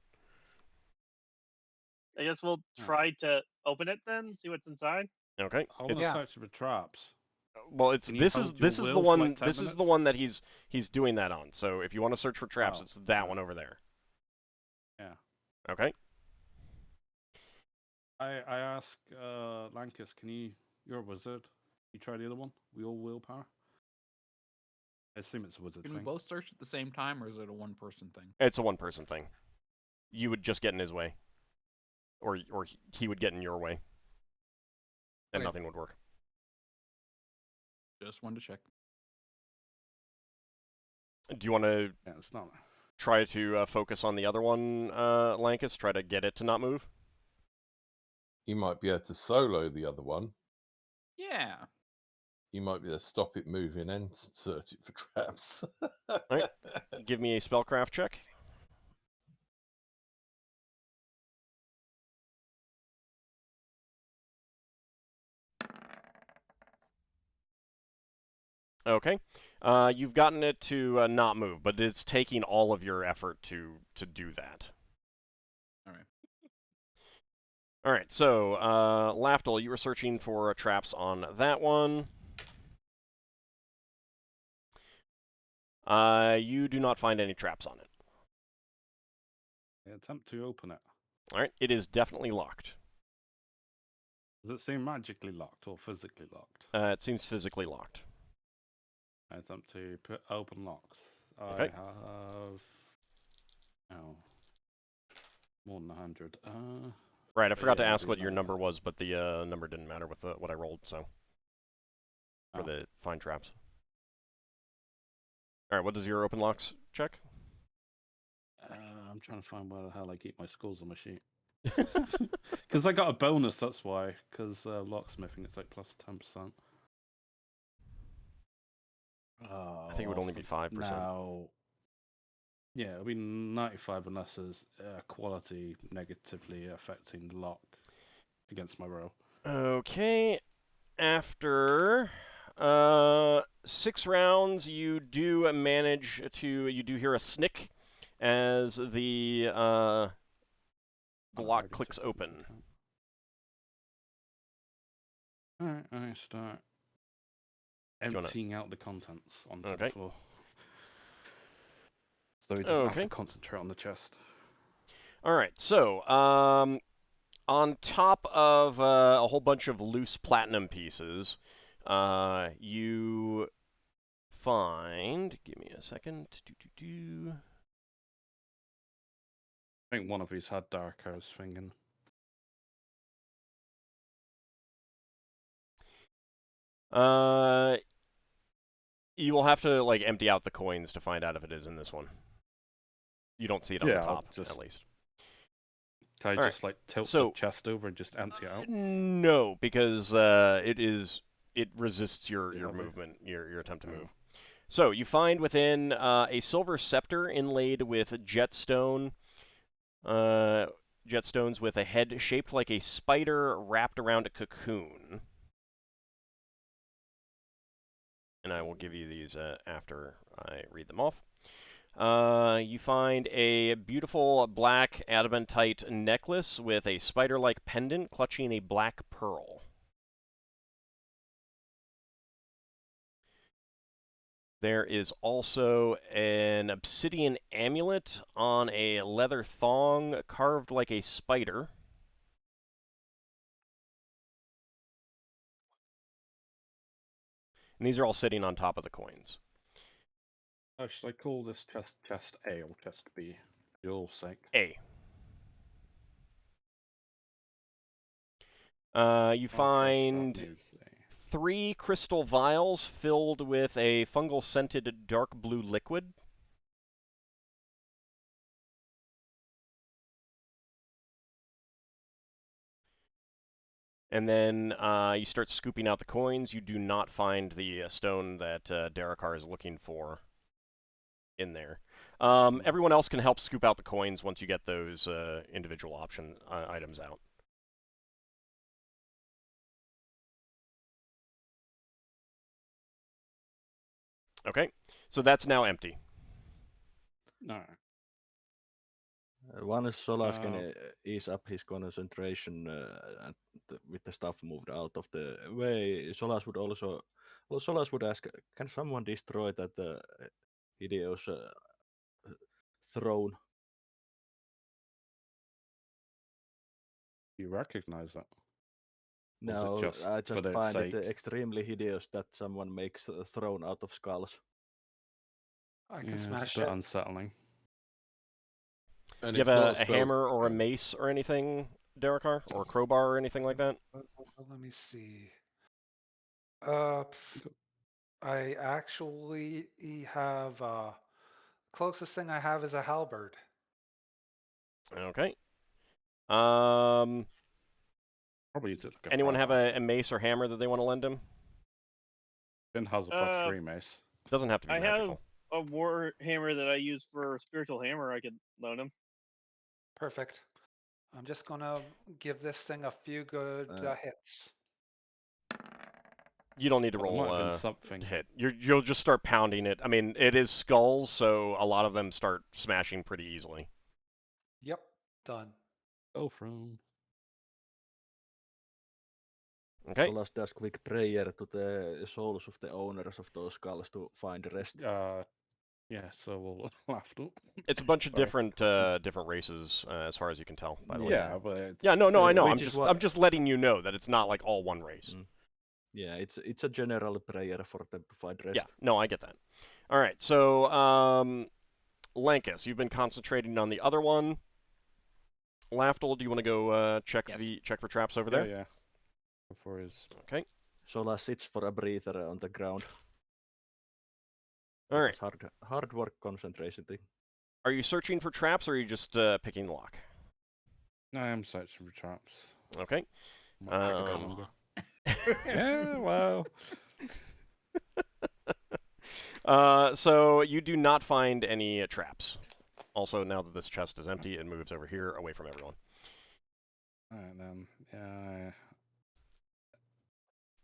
I guess we'll try to open it then, see what's inside. Okay. I want to Yeah. search for traps. Well, it's Can you this is hold your the will for, one like, 10 this is the minutes? one that he's doing that on. So if you want to search for traps, Oh, it's that yeah. one over there. Yeah. Okay. I ask Lankas, you're a wizard. You try the other one? We all willpower? I assume it's a wizard Can thing. we both search at the same time, or is it a one-person thing? It's a one-person thing. You would just get in his way, or he would get in your way, and Okay. nothing would work. Just wanted to check. Do you want to Yeah, it's not. try to focus on the other one, Lankas? Try to get it to not move? You might be able to solo the other one. Yeah. You might be able to stop it moving and search it for traps. Right. Give me a spellcraft check. Okay. You've gotten it to not move, but it's taking all of your effort to do that. All right. All right, so Lafdul, you were searching for traps on that one. You do not find any traps on it. Attempt to open it. All right, it is definitely locked. Does it seem magically locked or physically locked? It seems physically locked. I attempt to put open locks. Okay. I have... Oh. More than 100. Right, I forgot to yeah, ask do what your that. number was, but the number didn't matter with what I rolled, so... For Oh. the find traps. All right, what does your open locks check? I'm trying to find where the hell I keep my scores on my sheet. Because I got a bonus, that's why. Because locksmithing, it's like plus 10%. I think it would only be 5%. Now, yeah, it'll be 95 unless there's quality negatively affecting the lock against my roll. Okay, after 6 rounds, you do hear a snick as the lock clicks open. Alright, I start emptying out the contents onto the floor. So he doesn't have to concentrate on the chest. Alright, so on top of a whole bunch of loose platinum pieces, you find... Give me a second. I think one of these had Darrakar's thinking. You will have to like empty out the coins to find out if it is in this one. You don't see it on the top, at least. Can I just like tilt the chest over and just empty it out? No, because it resists your movement, your attempt to move. So you find within a silver scepter inlaid with jetstones with a head shaped like a spider wrapped around a cocoon. And I will give you these after I read them off. You find a beautiful black adamantite necklace with a spider-like pendant clutching a black pearl. There is also an obsidian amulet on a leather thong carved like a spider. And these are all sitting on top of the coins. Should I call this chest A or chest B? For your sake. A. You find 3 crystal vials filled with a fungal-scented dark blue liquid. And then you start scooping out the coins. You do not find the stone that Darrakar is looking for in there. Everyone else can help scoop out the coins once you get those individual option items out. Okay, so that's now empty. No. Once Solas can ease up his concentration with the stuff moved out of the way, Solas would ask, can someone destroy that hideous throne? You recognize that? No, I just find it extremely hideous that someone makes a throne out of skulls. I can smash it's a bit unsettling. Do you have a hammer or a mace or anything, Darrakar? Or a crowbar or anything like that? Let me see. I actually have... closest thing I have is a halberd. Okay. Probably use it like anyone have a mace or hammer that they want to lend him? Finn has a +3 mace. Doesn't have to be magical. I have a war hammer that I use for spiritual hammer. I could loan him. Perfect. I'm just gonna give this thing a few good hits. You don't need to roll something. Hit. You'll just start pounding it. I mean, it is skulls, so a lot of them start smashing pretty easily. Yep, done. Go from. Okay. Solas does quick prayer to the souls of the owners of those skulls to find rest. Yeah, so we'll Lafdul. It's a bunch of different races, as far as you can tell. By the way. Yeah, but I know. I'm just letting you know that it's not like all one race. Yeah, it's a general prayer for them to find rest. Yeah, no, I get that. All right, so Lankas, you've been concentrating on the other one. Lafdul, do you want to go check for traps over there? Yeah. Before his. Okay. Solas sits for a breather on the ground. All right. Hard work concentration thing. Are you searching for traps, or are you just picking the lock? No, I am searching for traps. Okay. Yeah, well. So you do not find any traps. Also, now that this chest is empty, it moves over here, away from everyone. Alright then, I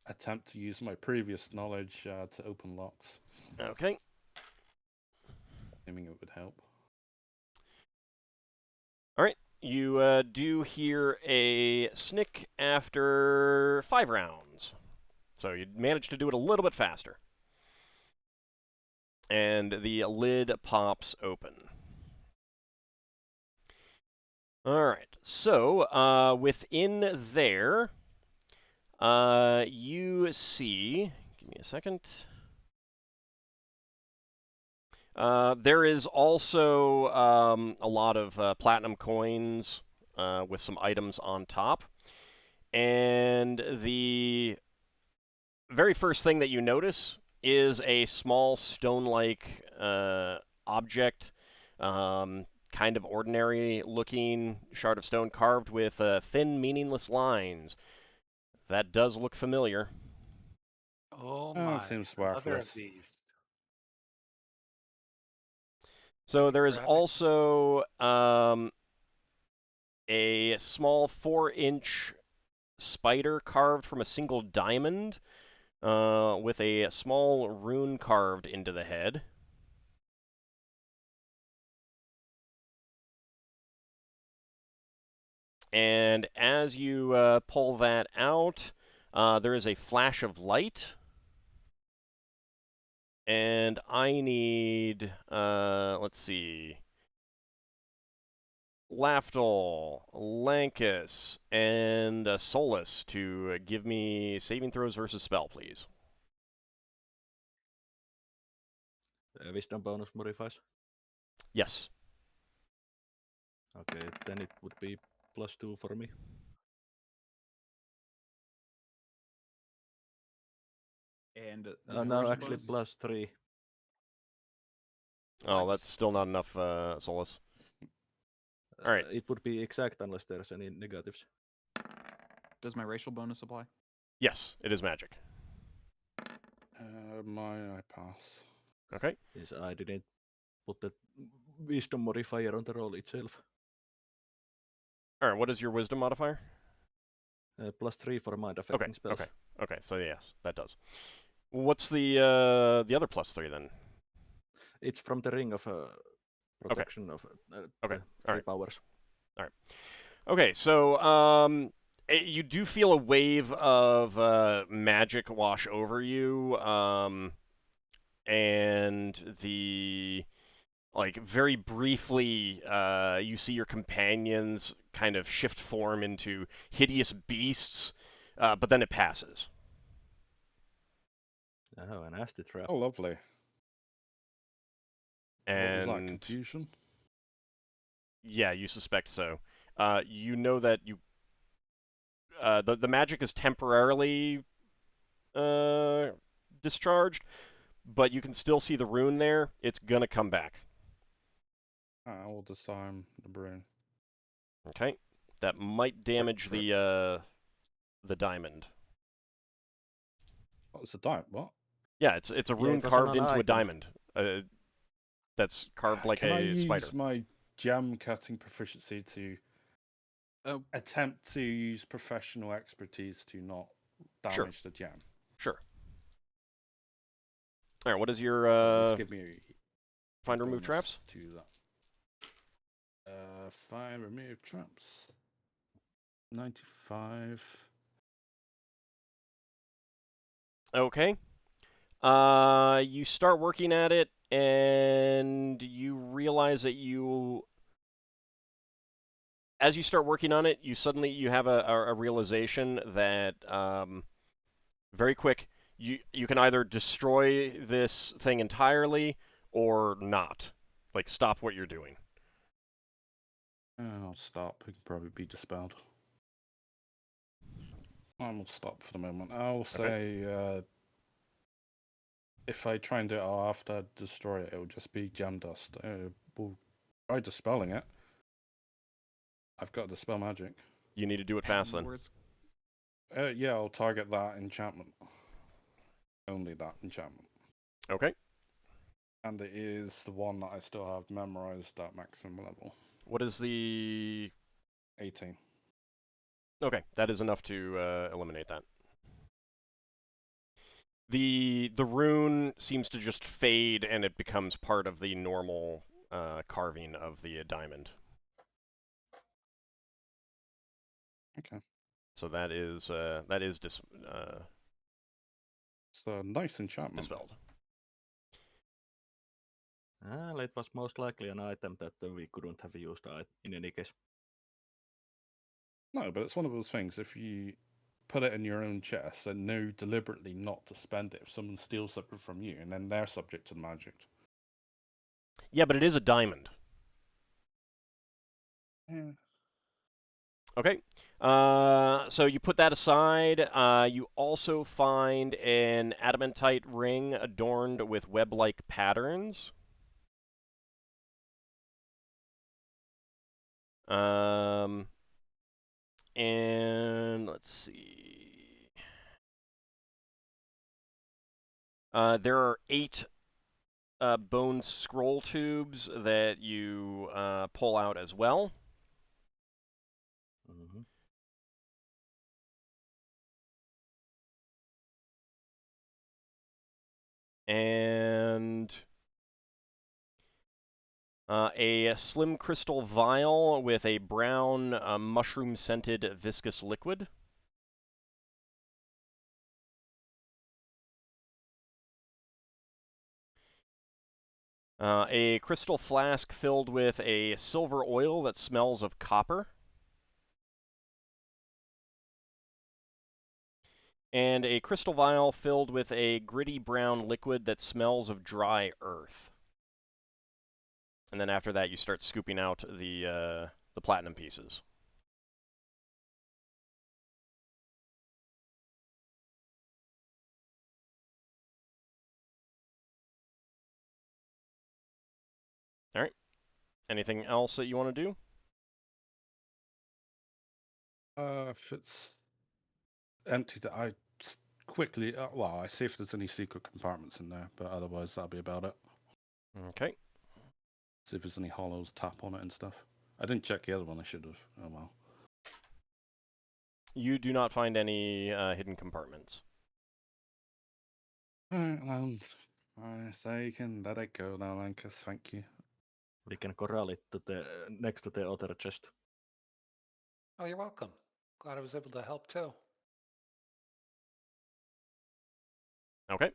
attempt to use my previous knowledge to open locks. Okay. Assuming it would help. Alright. You do hear a snick after 5 rounds. So you managed to do it a little bit faster. And the lid pops open. Alright, so within there, you see... Give me a second. There is also a lot of platinum coins with some items on top. And the very first thing that you notice is a small stone-like object, kind of ordinary-looking shard of stone carved with thin, meaningless lines. That does look familiar. Oh Oh, my! it seems Another of worthless. these. So Can there is grab it? also a small 4-inch spider carved from a single diamond with a small rune carved into the head. And as you pull that out, there is a flash of light. And I need, let's see, Lafdul, Lankas, and Solas to give me saving throws versus spell, please. Wisdom bonus modifies. Yes. Okay, then it would be +2 for me. And No, distortion actually bonus? +3. Oh, What? that's still not enough, Solas. All right. It would be exact unless there's any negatives. Does my racial bonus apply? Yes, it is magic. I pass. Okay. Yes, I didn't put the wisdom modifier on the roll itself. All right, what is your wisdom modifier? +3 for mind affecting spells. Okay, so yes, that does. What's the other +3 then? It's from the ring of protection of Okay, the 3 alright. powers. Okay, so you do feel a wave of magic wash over you, and very briefly, you see your companions kind of shift form into hideous beasts, but then it passes. Oh, an nasty trap. Oh, lovely. What was that, And confusion? yeah, you suspect so. You know that the magic is temporarily discharged, but you can still see the rune there. It's gonna come back. I will disarm the brain. Okay, that might damage the diamond. Oh, it's a diamond. What? Yeah, it's a Yeah, rune it was carved an into a icon. diamond. That's carved like Can I a spider. use my gem cutting proficiency to Oh, attempt to use professional expertise to not Sure. damage the gem? Sure. All right, what is your Just give me find a remove bonus traps? to that. Find remove traps. 95. Okay. You start working at it, and you realize that as you start working on it, you have a realization that very quick. You can either destroy this thing entirely or not. Like stop what you're doing. I'll stop. It can probably be dispelled. I will stop for the moment. I'll say if I try and do it after I destroy it, it'll just be gem dust. We'll try dispelling it. I've got dispel magic. You need to do it fast then. Yeah, I'll target that enchantment. Only that enchantment. Okay. And it is the one that I still have memorized at maximum level. What is the 18. Okay, that is enough to eliminate that. The rune seems to just fade, and it becomes part of the normal carving of the diamond. Okay. So that is It's a nice enchantment. dispelled. Well, it was most likely an item that we couldn't have used in any case. No, but it's one of those things. If you put it in your own chest and know deliberately not to spend it if someone steals something from you, and then they're subject to the magic. Yeah, but it is a diamond. Yeah. Okay. So you put that aside. You also find an adamantite ring adorned with web-like patterns. And let's see. There are 8 bone scroll tubes that you pull out as well. Mm-hmm. And a slim crystal vial with a brown mushroom-scented viscous liquid. A crystal flask filled with a silver oil that smells of copper. And a crystal vial filled with a gritty brown liquid that smells of dry earth. And then after that, you start scooping out the platinum pieces. All right. Anything else that you want to do? If it's empty, I quickly. Well, I see if there's any secret compartments in there, but otherwise that'll be about it. Okay. See if there's any hollows, tap on it and stuff. I didn't check the other one. I should have. Oh well. You do not find any hidden compartments. Alright, well, I say you can let it go now, Lankas. Thank you. We can corral it to the next to the other chest. Oh, you're welcome. Glad I was able to help too. Okay.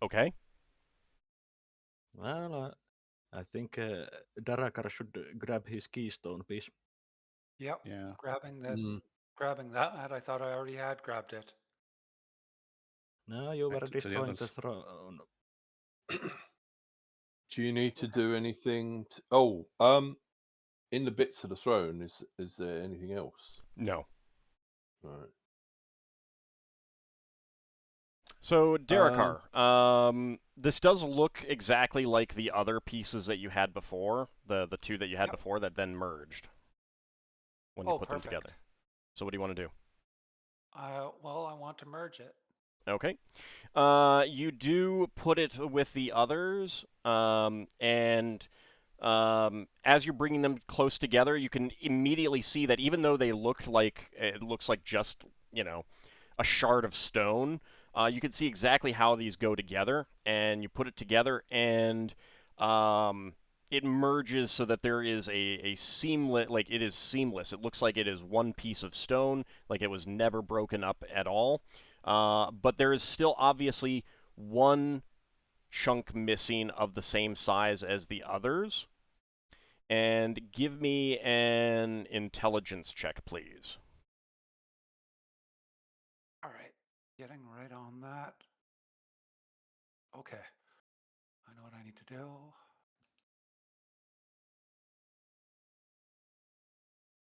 Okay. Well, I think Darrakar should grab his keystone piece. Yep. Yeah. Grabbing Mm. that. I thought I already had grabbed it. No, you were Connect it to the destroying the others. throne. Do you need to do anything? In the bits of the throne, is there anything else? No. Right. So, Darrakar, this does look exactly like the other pieces that you had before, the 2 that you had Yep. before that then merged when you put them together. So what do you want to do? Well, I want to merge it. Okay. You do put it with the others, and as you're bringing them close together, you can immediately see that even though they looked like, it looks like just, a shard of stone, you can see exactly how these go together, and you put it together, and it merges so that there is a seamless, like it is seamless. It looks like it is one piece of stone, like it was never broken up at all. But there is still obviously one chunk missing of the same size as the others. And give me an intelligence check, please. All right. Getting right on that. Okay. I know what I need to do.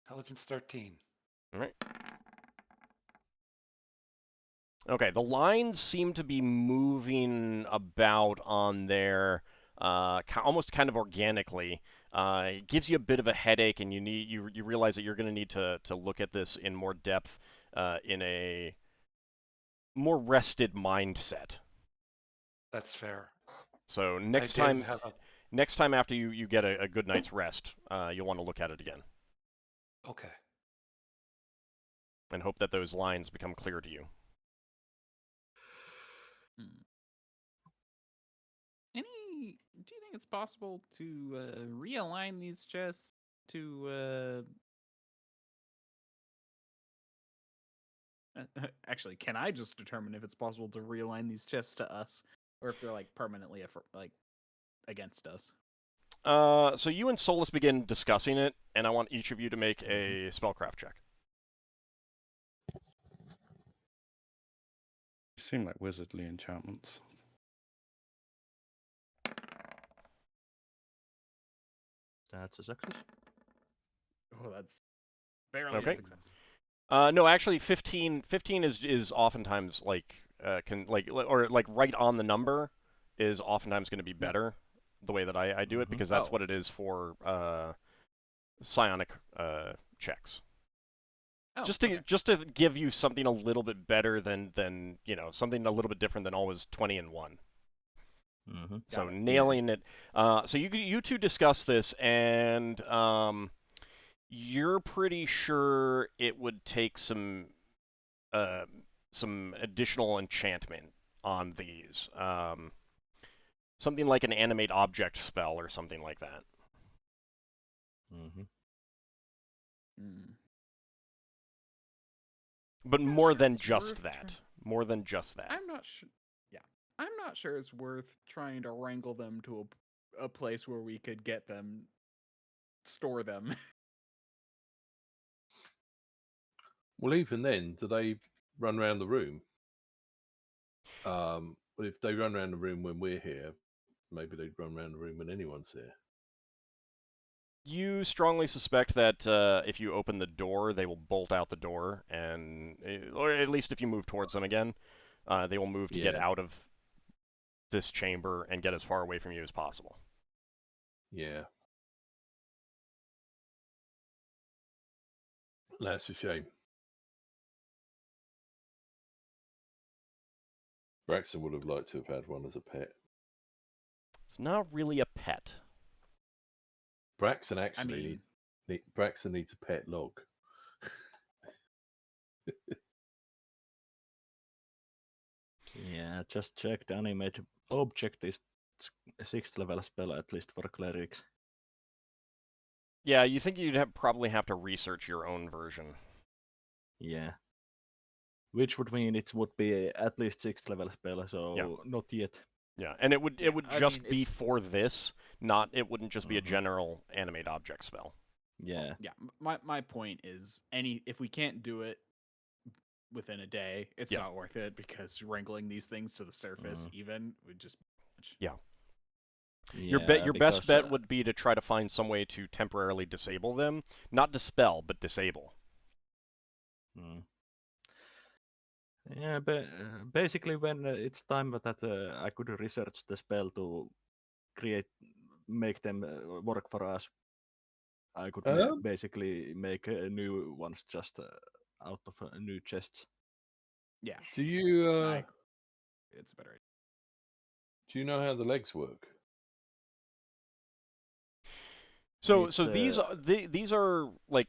Intelligence 13. All right. Okay, the lines seem to be moving about on there almost kind of organically. It gives you a bit of a headache, and you realize that you're going to need to look at this in more depth in a more rested mindset. That's fair. So I next did time, have a. next time after you get a good night's rest, you'll want to look at it again Okay. and hope that those lines become clear to you. Do you think it's possible to realign these chests to actually, can I just determine if it's possible to realign these chests to us, or if they're like permanently against us? So you and Solas begin discussing it, and I want each of you to make a spellcraft check. Seem like wizardly enchantments. That's a success. Oh, that's barely Okay. a success. No, actually, 15 is oftentimes like or like right on the number is oftentimes going to be better the way that I do it, because that's Oh. what it is for psionic checks. Oh, Just to okay. just to give you something a little bit better than something a little bit different than always 20 and 1. Mm-hmm. So Got it. nailing it. So you two discuss this, and you're pretty sure it would take some additional enchantment on these. Something like an animate object spell or something like that. Mm-hmm. Mm. But I'm not more sure than it's just worth that. try- More than just that. I'm not sure. Yeah, I'm not sure it's worth trying to wrangle them to a place where we could get them, store them. Well, even then, do they run around the room? Well, if they run around the room when we're here, maybe they'd run around the room when anyone's here. You strongly suspect that if you open the door, they will bolt out the door, and or at least if you move towards them again, they will move to get Yeah. out of this chamber and get as far away from you as possible. Yeah. That's a shame. Braxon would have liked to have had one as a pet. It's not really a pet. Braxon I actually mean, Braxon needs a pet log. Yeah, just check the animate object is 6th level spell at least for clerics. Yeah, you think you'd probably have to research your own version. Yeah. Which would mean it would be at least 6th level spell, so Yeah. not yet. Yeah, and it would I just mean, be if- for this, not it wouldn't just be a Mhm. general animate object spell. Yeah. yeah. My point is, if we can't do it within a day, it's Yeah. not worth it, because wrangling these things to the surface even would just. Yeah. Yeah, Your because, best bet would be to try to find some way to temporarily disable them, not dispel, but disable. Yeah, basically when it's time that I could research the spell to make them work for us, I could basically make new ones just out of new chests. Yeah. Do you I agree. It's a better idea. do you know how the legs work? So It's, these are like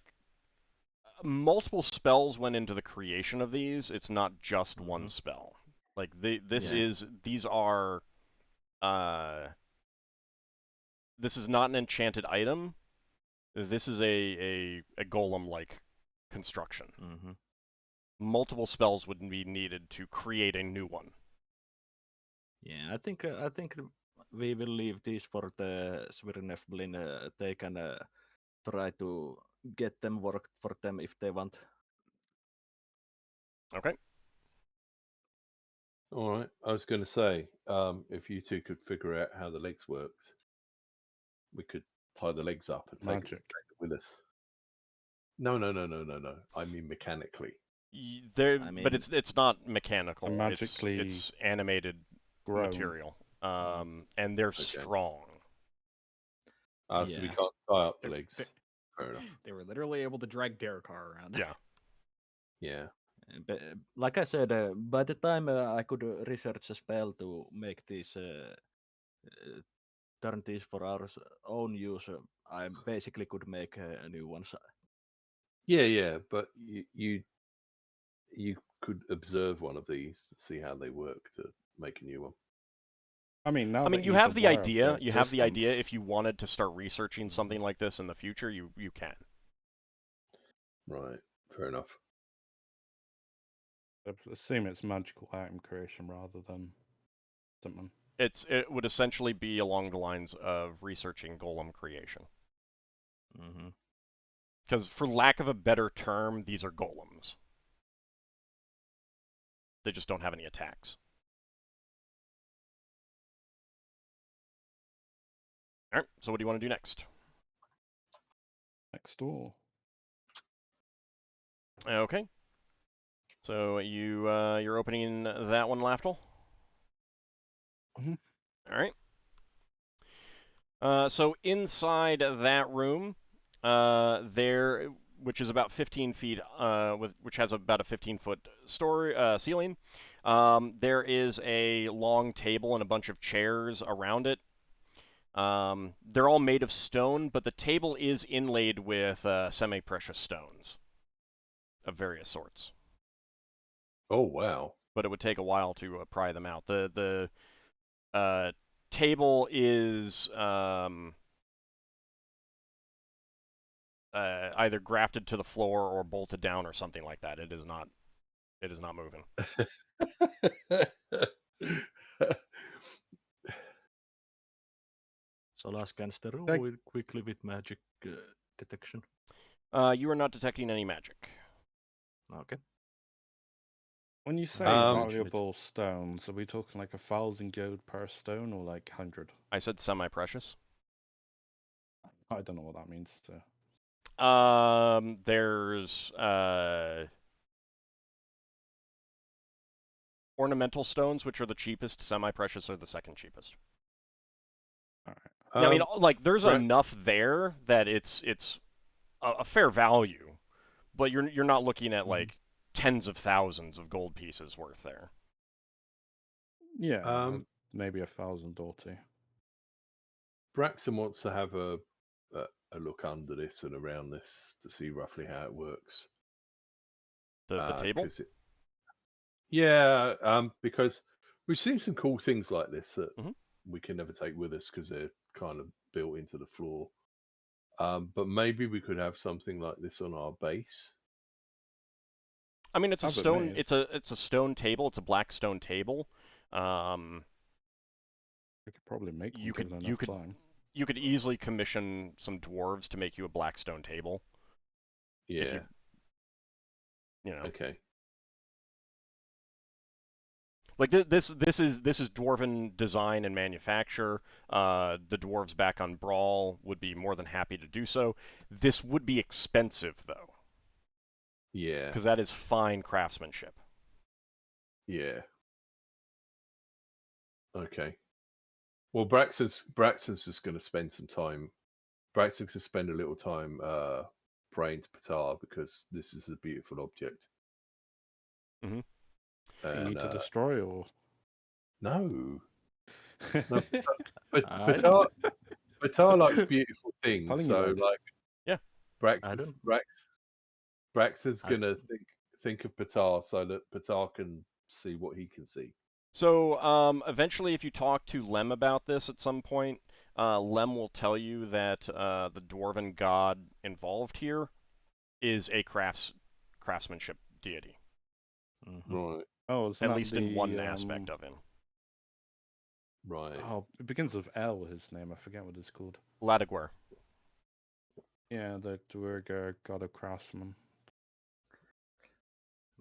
multiple spells went into the creation of these. It's not just one spell. Like these are this is not an enchanted item. This is a golem-like construction. Multiple spells would be needed to create a new one. Yeah, I think we will leave these for the Svirnefblin. They can try to get them worked for them if they want. Okay. All right. I was going to say, if you two could figure out how the legs worked, we could tie the legs up and take it with us. No. I mean mechanically. But it's not mechanical. Magically it's animated material. And they're strong. So we can't tie up the legs. Fair enough. They were literally able to drag Darrakar around. Yeah. Yeah. Like I said, by the time I could research a spell to make these, turn these for our own use, I basically could make new ones. Yeah, but you could observe one of these to see how they work to make a new one. I mean, you have the idea. You have the idea. existence- If you wanted to start researching something like this in the future, you can. Right. Fair enough. I assume it's magical item creation rather than something. It would essentially be along the lines of researching golem creation. Mm-hmm. Because for lack of a better term, these are golems. They just don't have any attacks. Alright, so what do you want to do next? Next door. Okay. So you're opening that one, Lafdul? Mhm. Alright. So inside that room, which is about 15 feet, which has about a 15-foot ceiling, there is a long table and a bunch of chairs around it. They're all made of stone, but the table is inlaid with semi-precious stones of various sorts. Oh wow! But it would take a while to pry them out. The table is either grafted to the floor or bolted down or something like that. It is not moving. Solas scans the room quickly with magic detection. You are not detecting any magic. Okay. When you say Um, valuable stones, are we talking like 1,000 gold per stone or like 100? I said semi-precious. I don't know what that means. So. There's ornamental stones, which are the cheapest. Semi-precious are the second cheapest. All right. Now, I mean, like, there's enough there that it's a fair value, but you're not looking at like tens of thousands of gold pieces worth there. Yeah, maybe 1,000 or two. Braxon wants to have a look under this and around this to see roughly how it works. The table? Because we've seen some cool things like this that Mhm. we can never take with us because they're kind of built into the floor. But maybe we could have something like this on our base. I mean, it's a Have it stone. made. It's a stone table. It's a black stone table. We could probably make one given enough time. You could easily commission some dwarves to make you a black stone table. Yeah. You know. Okay. Like this is dwarven design and manufacture. The dwarves back on Brawl would be more than happy to do so. This would be expensive though. Yeah. Because that is fine craftsmanship. Yeah. Okay. Well, Braxon's just going to spend some time. Braxon's going to spend a little time praying to Patar because this is a beautiful object. Mm-hmm. You need to destroy or no. But Patar likes beautiful things, so like yeah. Braxon's going to think of Patar so that Patar can see what he can see. So eventually, if you talk to Lem about this at some point, Lem will tell you that the dwarven god involved here is a craftsmanship deity. Mm-hmm. Right. Oh, at least in one aspect of him. Right. Oh, it begins with L. His name. I forget what it's called. Ladiguer. Yeah, the Dwargar god of craftsman.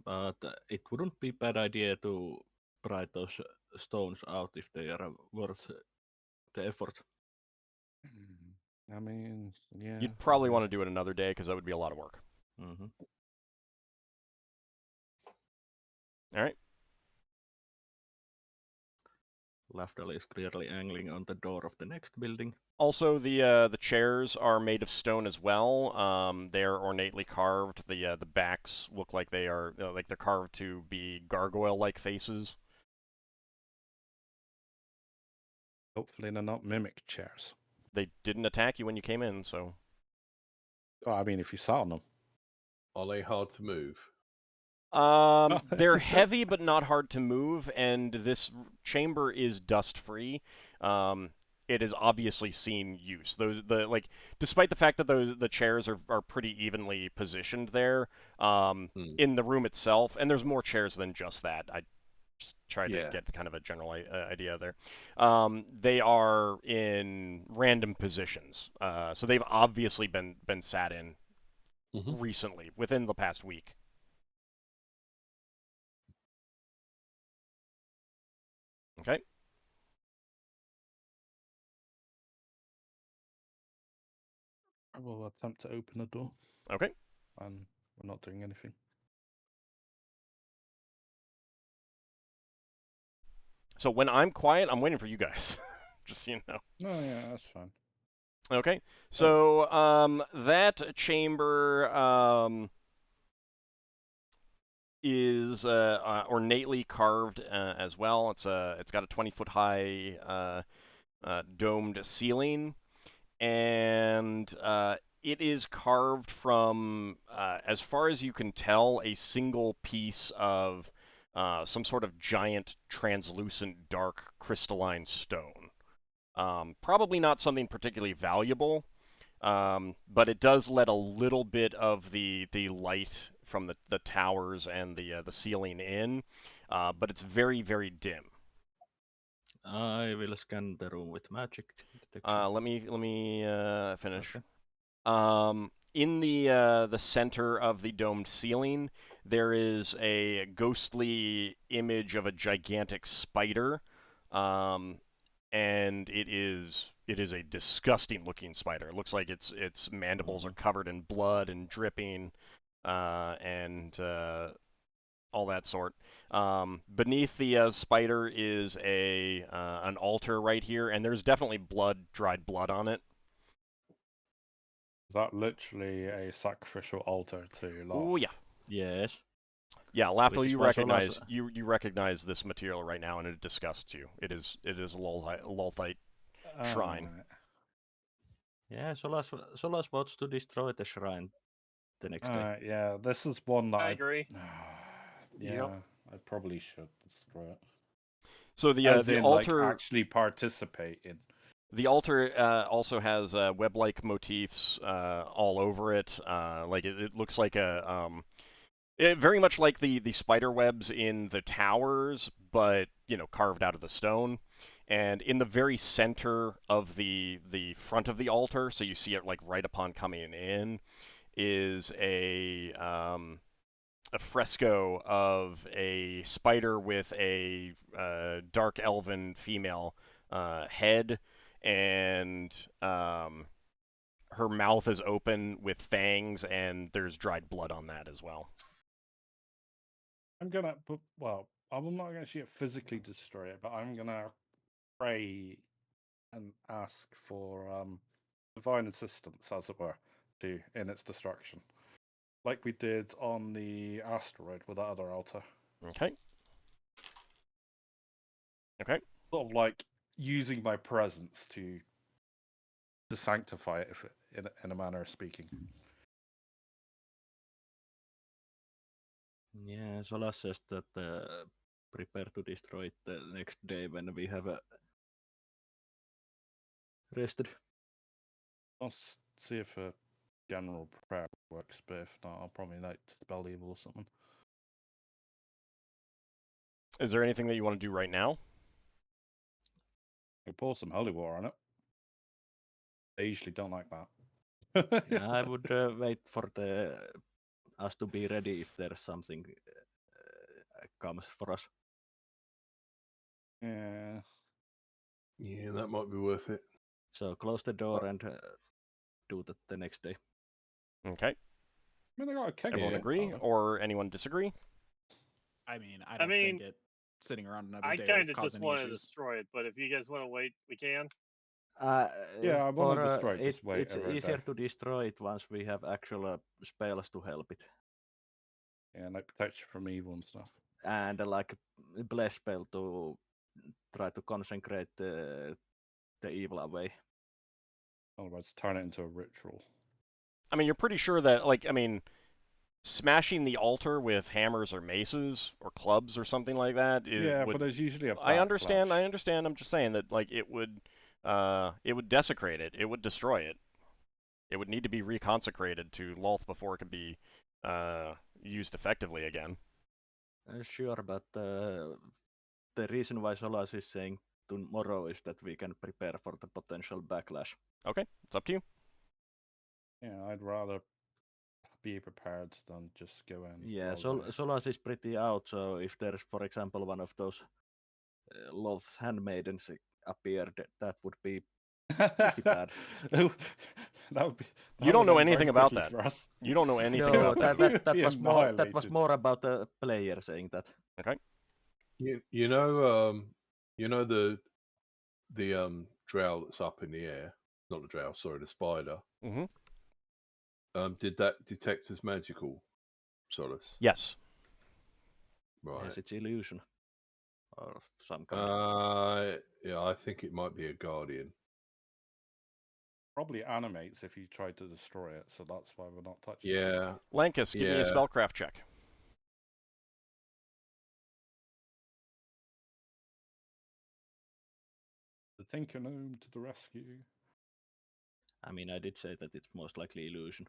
But it wouldn't be a bad idea to pry those stones out if they are worth the effort. I mean, yeah. You'd probably want to do it another day because that would be a lot of work. Mm-hmm. All right. Lafdul is clearly angling on the door of the next building. Also, the chairs are made of stone as well. They're ornately carved. The backs look like they are like they're carved to be gargoyle-like faces. Hopefully, they're not mimic chairs. They didn't attack you when you came in, so. Oh, I mean, if you sat on them. Are they hard to move? They're heavy but not hard to move, and this chamber is dust-free. It has obviously seen use. Despite the fact that the chairs are pretty evenly positioned there, in the room itself, and there's more chairs than just that. Just try to Yeah. get kind of a general idea there. They are in random positions, so they've obviously been sat in recently, within the past week. Okay. I will attempt to open the door. Okay. And we're not doing anything. So when I'm quiet, I'm waiting for you guys. Just so you know. No, yeah, that's fine. Okay. So that chamber is ornately carved as well. It's got a 20-foot high domed ceiling, and it is carved from, as far as you can tell, a single piece of some sort of giant, translucent, dark, crystalline stone. Probably not something particularly valuable, but it does let a little bit of the light from the towers and the ceiling in, but it's very, very dim. I will scan the room with magic detection. Let me finish. Okay. In the center of the domed ceiling, there is a ghostly image of a gigantic spider, and it is a disgusting looking spider. It looks like its mandibles are covered in blood and dripping, and all that sort. Beneath the spider is an altar right here, and there's definitely dried blood on it. Is that literally a sacrificial altar to Laf? Oh yeah. Yes. Yeah, Lafdul, is you why recognize Solas- you recognize this material right now, and it disgusts you. It is a Lolthite shrine. Alright. Yeah, Solas wants to destroy the shrine the next day. Yeah, this is one that I agree. yeah, I probably should destroy it. So the As the in, altar like, actually participate in. the altar also has web-like motifs all over it. Like it looks like very much like the spider webs in the towers, but carved out of the stone. And in the very center of the front of the altar, so you see it like right upon coming in, is a fresco of a spider with a dark elven female head, and her mouth is open with fangs, and there's dried blood on that as well. I'm gonna, I'm not gonna actually physically destroy it, but I'm gonna pray and ask for divine assistance, as it were, in its destruction, like we did on the asteroid with that other altar. Okay. Okay. Sort of like using my presence to sanctify it, in a manner of speaking. Yeah, Solas says that prepare to destroy it the next day when we have rested. I'll see if a general prayer works, but if not, I'll probably like spell evil or something. Is there anything that you want to do right now? I could pour some holy water on it. They usually don't like that. I would wait for us to be ready if there's something comes for us. Yeah. Yeah, that might be worth it. So close the door and do that the next day. Okay. I mean, I got a keg. Everyone of agree, gunpowder. or anyone disagree? I mean, I don't think it sitting around another I day kind will of cause just any want to issues. destroy it, but if you guys want to wait, we can. Yeah, I want to destroy it. Just wait. It's easier to destroy it once we have actual spells to help it. Yeah, like protection from evil and stuff. And like bless spell to try to consecrate the evil away. Otherwise, turn it into a ritual. I mean, you're pretty sure that, like, smashing the altar with hammers or maces or clubs or something like that. But there's usually a backlash. I understand. I'm just saying that, like, it would desecrate it. It would destroy it. It would need to be reconsecrated to Lolth before it could be used effectively again. Sure, but the reason why Solas is saying tomorrow is that we can prepare for the potential backlash. Okay, it's up to you. Yeah, I'd rather be prepared than just go in. Yeah, blase. Solas is pretty out, so if there's, for example, one of those Loth's handmaidens appeared, that would be pretty bad. That would be. You don't would know end very anything about quickly that. for us. You don't know anything No, about that. that Be was annihilated. more about the player saying that. Okay. You know the drow that's up in the air. Not the drow, sorry, the spider. Mm-hmm. Did that detect as magical, Solas? Yes. Right. Yes, it's illusion or some kind. Yeah, I think it might be a guardian. Probably animates if you try to destroy it, so that's why we're not touching it. Yeah. Lankas, give me a spellcraft check. The Tinker Gnome to the rescue. I mean, I did say that it's most likely illusion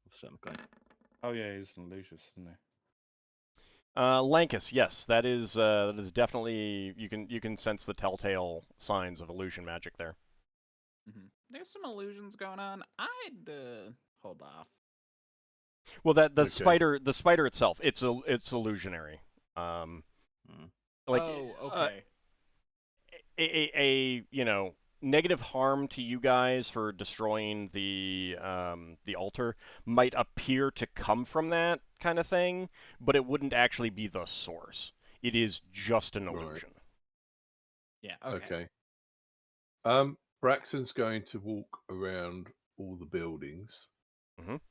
of some kind. Oh yeah, he's an illusionist, isn't he? Lankas, yes, that is definitely you can sense the telltale signs of illusion magic there. Mm-hmm. There's some illusions going on. I'd hold off. Well, the Okay. spider itself, it's illusionary. Like okay. a negative harm to you guys for destroying the altar might appear to come from that kind of thing, but it wouldn't actually be the source. It is just an illusion. Yeah. Okay. Braxon's going to walk around all the buildings,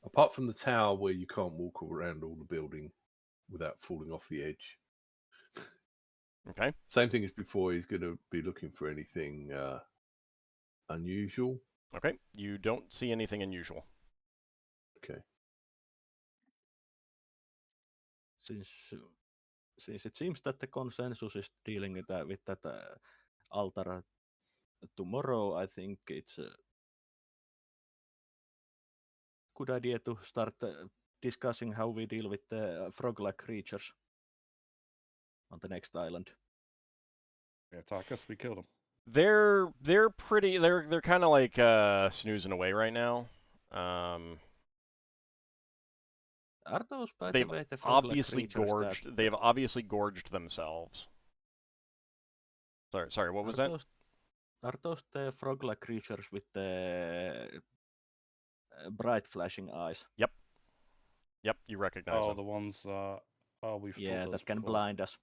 apart from the tower where you can't walk around all the building without falling off the edge. Okay. Same thing as before. He's going to be looking for anything unusual. Okay. You don't see anything unusual. Okay. Since it seems that the consensus is dealing with that altar tomorrow, I think it's a good idea to start discussing how we deal with the frog-like creatures on the next island. They attack us, we kill them. They're kind of like snoozing away right now. Are those, by They've the way, the frog-like obviously creatures gorged. They've obviously gorged themselves. Sorry. What was that? Are those the frog-like creatures with the bright flashing eyes? Yep. You recognize them. The ones we've Yeah, fought that can before. blind us.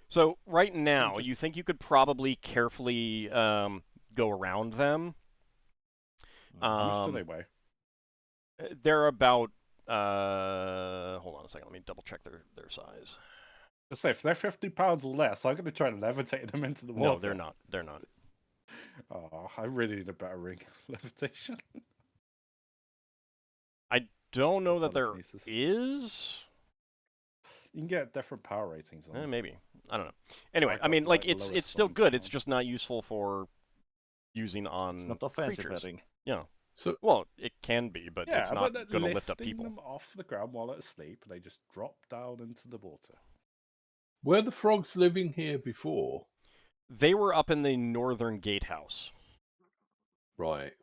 So right now, you think you could probably carefully go around them. How much do they weigh? They're about. Hold on a second. Let me double check their size. Let's say if they're 50 pounds or less, I'm going to try to levitate them into the water. No, they're not. They're not. Oh, I really need a better ring of levitation. I don't know that there Telekinesis. is. You can get different power ratings on them. Maybe. I don't know. Anyway, I I mean, got, like the it's lowest still fucking good. It's power. just not useful for using on It's not offensive creatures. ring. Yeah. So, Well, it can be, but Yeah, it's not but going to lift up lifting people. them off the ground while at asleep, they just drop down into the water. were the frogs living here before? They were up in the northern gatehouse. Right.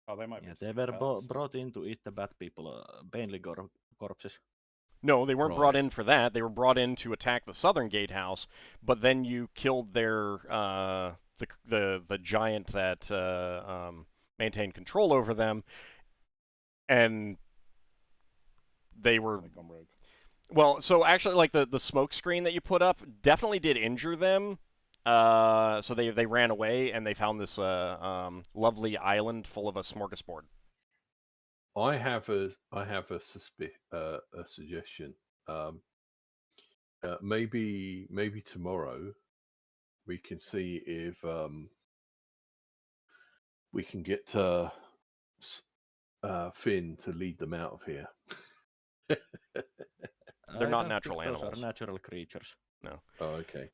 Oh, they might be. Yeah, they just were pets. brought in to eat the bad people, mainly corpses. No, they weren't brought Right. in for that. They were brought in to attack the southern gatehouse, but then you killed their the giant that maintained control over them, and they were They've gone rogue. well. So actually, like the smoke screen that you put up definitely did injure them. So they ran away and they found this lovely island full of a smorgasbord. I have a suggestion. Maybe tomorrow we can see if we can get Finn to lead them out of here. They're not natural Those animals. are natural creatures. No. Oh, okay.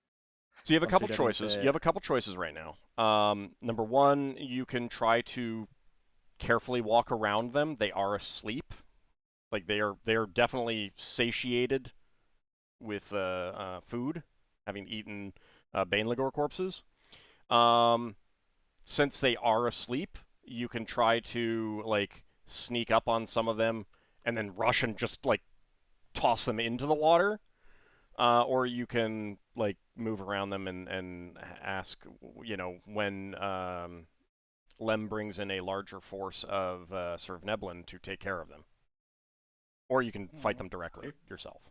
So you have a couple Considering choices. the- You have a couple choices right now. Number one, you can try to carefully walk around them. They are asleep. Like they are definitely satiated with food, having eaten Baneligor corpses. Since they are asleep, you can try to like sneak up on some of them and then rush and just like toss them into the water. Or you can like move around them and ask, when Lem brings in a larger force of Servneblin to take care of them. Or you can fight them directly yourself.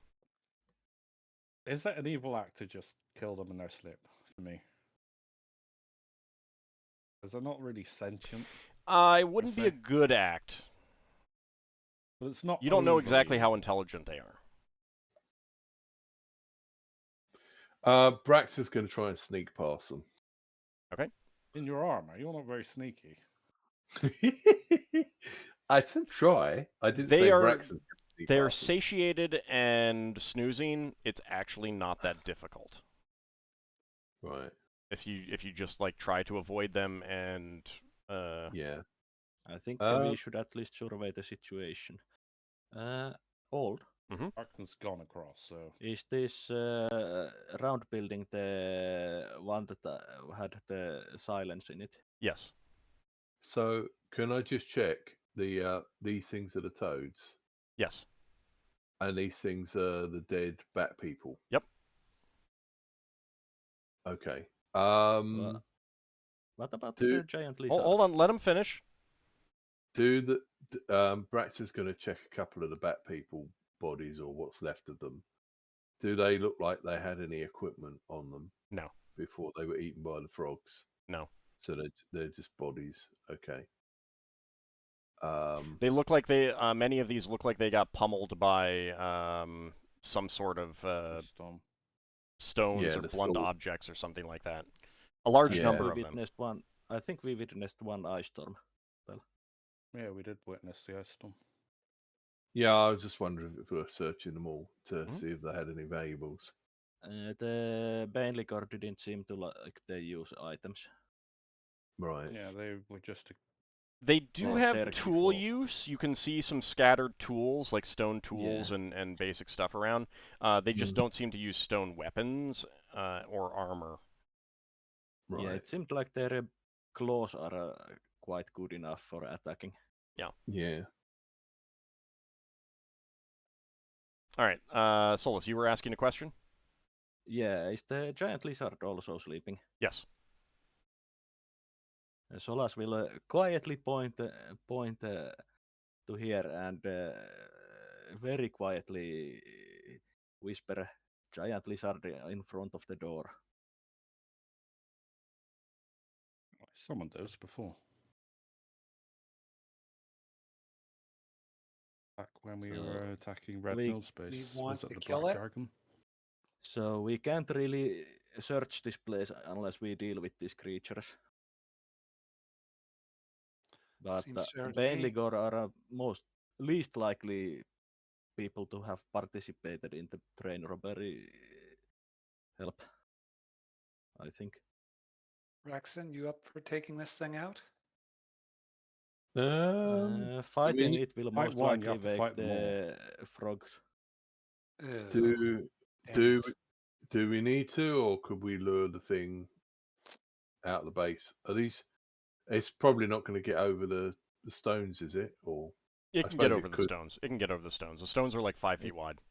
Is that an evil act to just kill them in their sleep? For me, because they're not really sentient. It wouldn't be a good act. But it's not. You don't know exactly how evil. intelligent they are. Brax is going to try and sneak past them. Okay. In your armor, you're not very sneaky. I said try. I didn't say Brax is going to sneak They're past them. satiated and snoozing. It's actually not that difficult. Right. If you just like try to avoid them and Yeah. I think we should at least survey the situation. Old. Braxton's gone across, so Is this round building the one that had the silence in it? Yes. So can I just check these things are the toads? Yes. And these things are the dead bat people? Yep. Okay. What about the giant lizards? Hold on, let him finish. Brax is going to check a couple of the bat people bodies or what's left of them. Do they look like they had any equipment on them? No. Before they were eaten by the frogs? No. So they're just bodies. Okay. They look like many of these look like they got pummeled by some sort of stones or blunt objects or something like that. A large number of them. I think we witnessed one ice storm. Well, yeah, we did witness the ice storm. Yeah, I was just wondering if we were searching them all to see if they had any valuables. The Baneligor didn't seem to like they use items. Right. Yeah, they were just. They do have tool use. You can see some scattered tools, like stone tools and basic stuff around. They just don't seem to use stone weapons or armor. Right. Yeah, it seemed like their claws are quite good enough for attacking. Yeah. Yeah. All right, Solas, you were asking a question? Yeah, is the giant lizard also sleeping? Yes. Solas will quietly point to here and very quietly whisper, "Giant lizard in front of the door." Someone did this before. Back when we were attacking Red Mill Space. We want was to the kill Black it? Dragon? So we can't really search this place unless we deal with these creatures. But Baneligor are least likely people to have participated in the train robbery help, I think. Braxon, you up for taking this thing out? Fighting it will most likely you wake the frogs. Do we need to, or could we lure the thing out of the base? It's probably not going to get over the stones, is it? Or it can get over the stones. It can get over the stones. The stones are like 5 feet wide.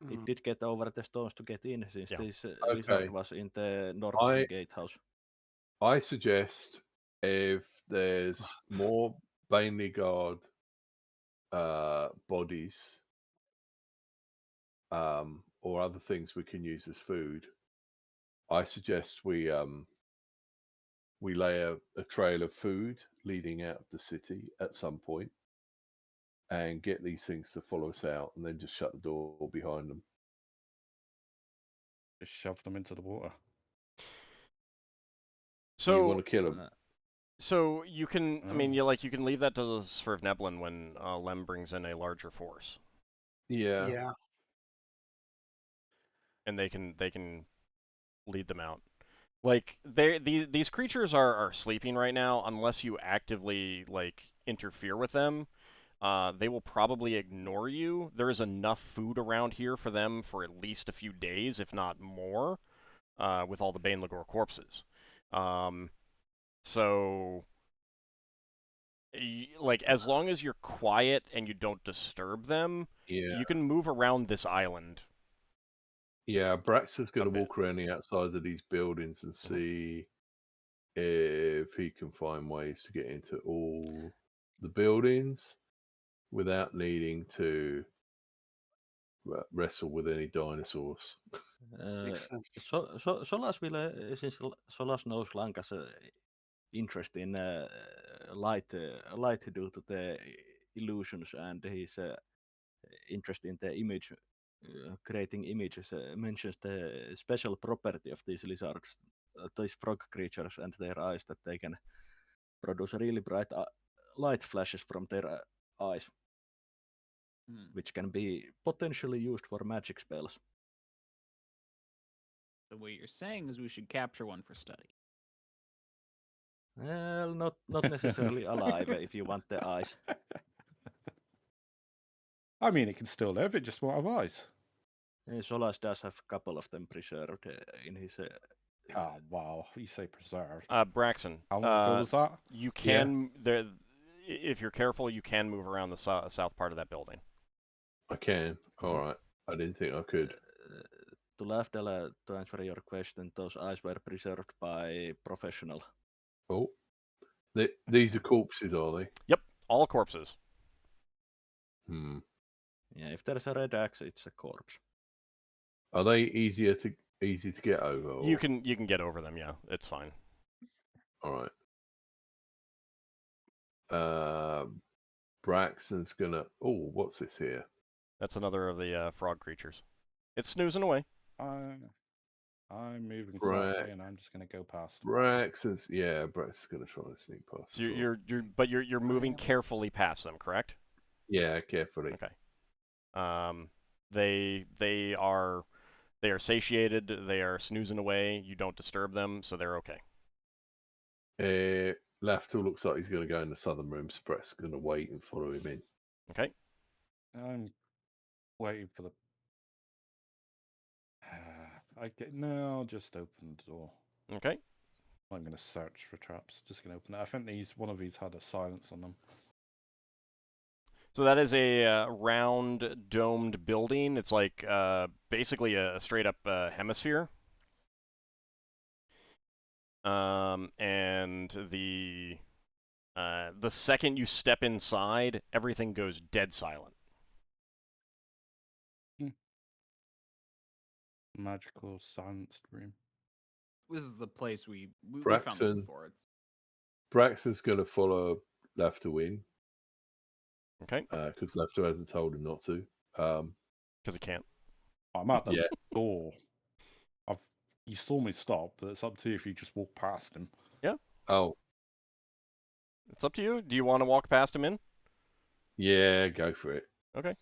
It did get over the stones to get in, since this lizard was in the north gatehouse. I suggest if there's more Baneligard bodies or other things we can use as food, I suggest we lay a trail of food leading out of the city at some point and get these things to follow us out, and then just shut the door behind them. Just shove them into the water. So you want to kill them? So you can, I mean, you can leave that to the Svervneblin when Lem brings in a larger force. Yeah. Yeah. And they can lead them out. Like these creatures are sleeping right now unless you actively like interfere with them. they will probably ignore you. There is enough food around here for them for at least a few days, if not more, with all the Bane Lagor corpses. So, like, as long as you're quiet and you don't disturb them, Yeah. you can move around this island. Yeah, Braxon's going A to bit. walk around the outside of these buildings and Mhm. see if he can find ways to get into all the buildings without needing to wrestle with any dinosaurs. Makes sense. Solas will, since Solas knows Lankas' interest in light due to the illusions and his interest in the image, creating images, mentions the special property of these lizards, these frog creatures and their eyes, that they can produce really bright light flashes from their eyes, which can be potentially used for magic spells. So what you're saying is we should capture one for study. Well, not necessarily alive if you want the eyes. I mean, it can still live. It just won't have eyes. Solas does have a couple of them preserved in his. Oh wow! You say preserved. Braxon, How long ago was that? you can if you're careful, you can move around the south part of that building. I can. All right. I didn't think I could. To Lafdul, to answer your question, those eyes were preserved by professional. Oh, these are corpses, are they? Yep, all corpses. Hmm. Yeah, if there's a red axe, it's a corpse. Are they easy to get over? Or... You can get over them. Yeah, it's fine. All right. Braxton's gonna. Oh, what's this here? That's another of the frog creatures. It's snoozing away. I'm moving slightly, and I'm just going to go past. Braxton's gonna try and sneak past. So you're moving carefully past them, correct? Yeah, carefully. Okay. They are satiated. They are snoozing away. You don't disturb them, so they're okay. Lafdul looks like he's going to go in the southern room. Braxton's going to wait and follow him in. Okay. I'm waiting for the. I'll just open the door. Okay. I'm going to search for traps. Just going to open it. I think one of these had a silence on them. So that is a round domed building. It's like basically a straight up hemisphere. And the second you step inside, everything goes dead silent. Magical silenced room. This is the place we found this before. Braxton's going to follow Lafdul in. Okay. Because Lafdul hasn't told him not to. Because he can't. I'm at the door. You saw me stop, but it's up to you if you just walk past him. Yeah. Oh. It's up to you. Do you want to walk past him in? Yeah, go for it. Okay.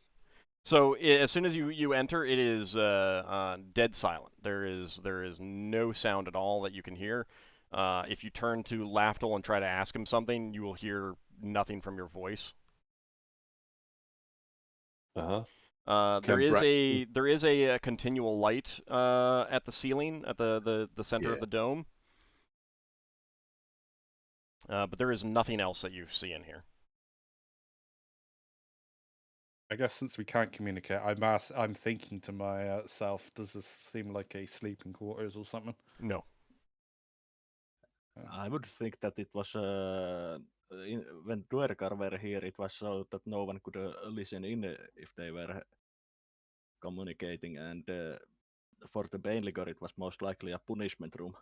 So as soon as you enter, it is dead silent. There is no sound at all that you can hear. If you turn to Lafdul and try to ask him something, you will hear nothing from your voice. There is a continual light at the ceiling at the center of the dome. But there is nothing else that you see in here. I guess since we can't communicate, I'm thinking to myself, does this seem like a sleeping quarters or something? No. I would think that it was when Darrakar were here, it was so that no one could listen in if they were communicating, and for the Bane Ligor, it was most likely a punishment room.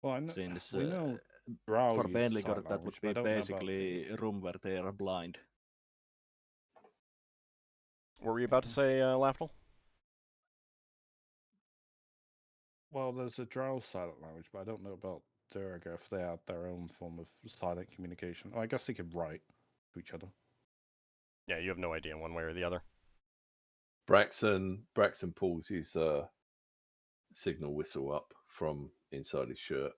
Well, Since we know Drow for Bane use Ligor, sign that language, would be but I don't know basically a room where they are blind. What were you about to say, Lafdul? Well, there's a Drow silent language, but I don't know about Darrakar if they had their own form of silent communication. I guess they could write to each other. Yeah, you have no idea one way or the other. Braxon pulls his signal whistle up from inside his shirt.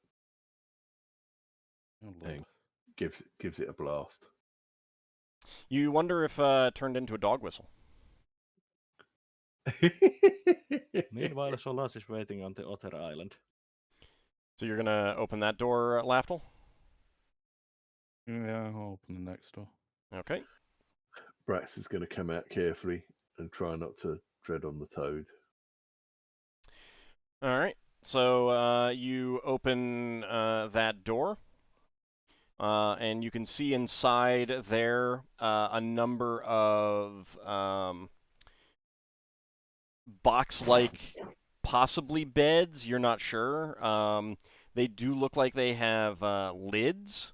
Oh, Lord. and gives it a blast. You wonder if it turned into a dog whistle. Meanwhile, Solas is waiting on the other island. So you're gonna open that door, Lafdul? Yeah, I'll open the next door. Okay. Brax is going to come out carefully and try not to tread on the toad. All right. So you open that door, and you can see inside there a number of box-like, possibly beds. You're not sure. They do look like they have lids.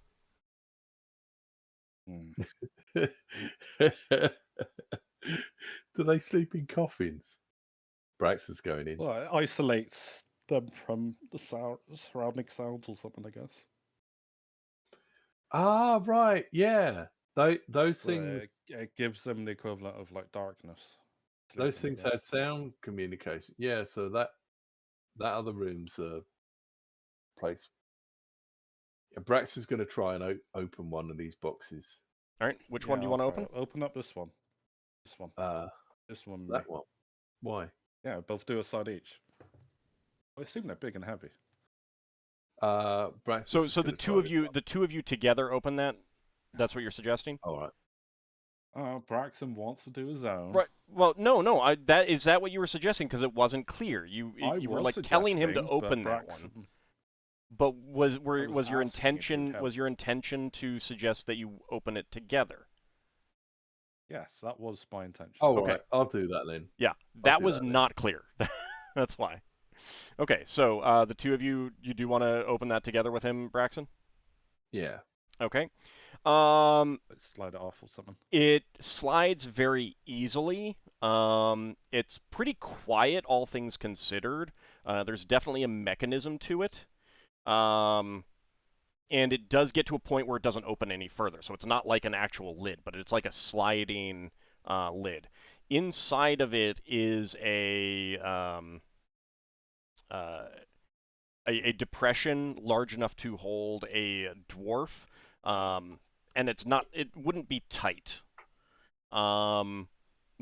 Hmm. Do they sleep in coffins? Brax is going in. Well, it isolates them from the surrounding sounds or something, I guess. Ah, right, yeah. Those So things. it gives them the equivalent of like darkness. Those sleeping, I things guess. had sound communication. Yeah, so that other room's a place. Yeah, Brax is going to try and open one of these boxes. All right. Which one do you I'll want to try open? it. Open up this one. This one. This one. That one. Why? Yeah, both do a side each. I assume they're big and heavy. Brax. So the two of you together open that. That's what you're suggesting? All right. Braxton wants to do his own. Right. Well, no. Is that what you were suggesting? Because it wasn't clear. You were like telling him to open that one. But was your intention to suggest that you open it together? Yes, that was my intention. Oh, Okay. right. I'll do that then. Yeah, that was not clear. That's why. Okay, so the two of you do want to open that together with him, Braxon? Yeah. Okay. Let's slide it off or something. It slides very easily. It's pretty quiet, all things considered. There's definitely a mechanism to it. And it does get to a point where it doesn't open any further. So it's not like an actual lid, but it's like a sliding lid. Inside of it is a depression large enough to hold a dwarf, and it wouldn't be tight. There are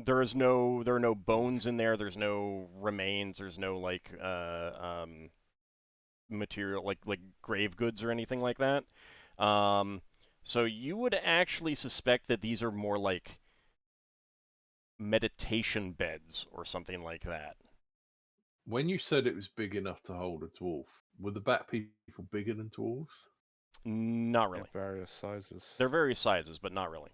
no bones in there. There's no remains. There's no like material like grave goods or anything like that. So you would actually suspect that these are more like meditation beds or something like that. When you said it was big enough to hold a dwarf, were the bat people bigger than dwarves? Not really. Yeah, various sizes. They're various sizes, but not really.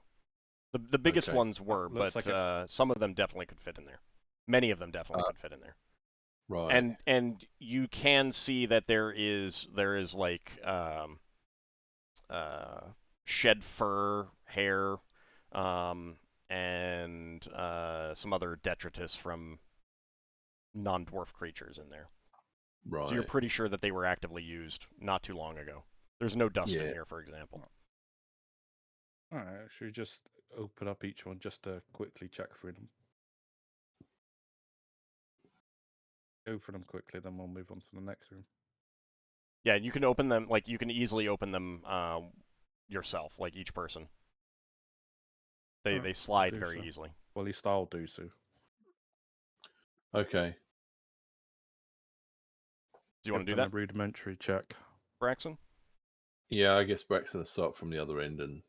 The biggest Okay. ones were, but like some of them definitely could fit in there. Many of them definitely could fit in there. Right. And you can see that there is like shed fur, hair, and some other detritus from non-dwarf creatures in there. Right. So you're pretty sure that they were actively used not too long ago. There's no dust in Yeah. here, for example. Alright, should we just open up each one just to quickly check through them? Go for them quickly, then we'll move on to the next room. Yeah, you can open them, like, you can easily open them yourself, like, each person. They slide do very so. easily. Well, at least I'll do so. Okay. Do you want to do that, A rudimentary check. Braxon? Yeah, I guess Braxton will start from the other end and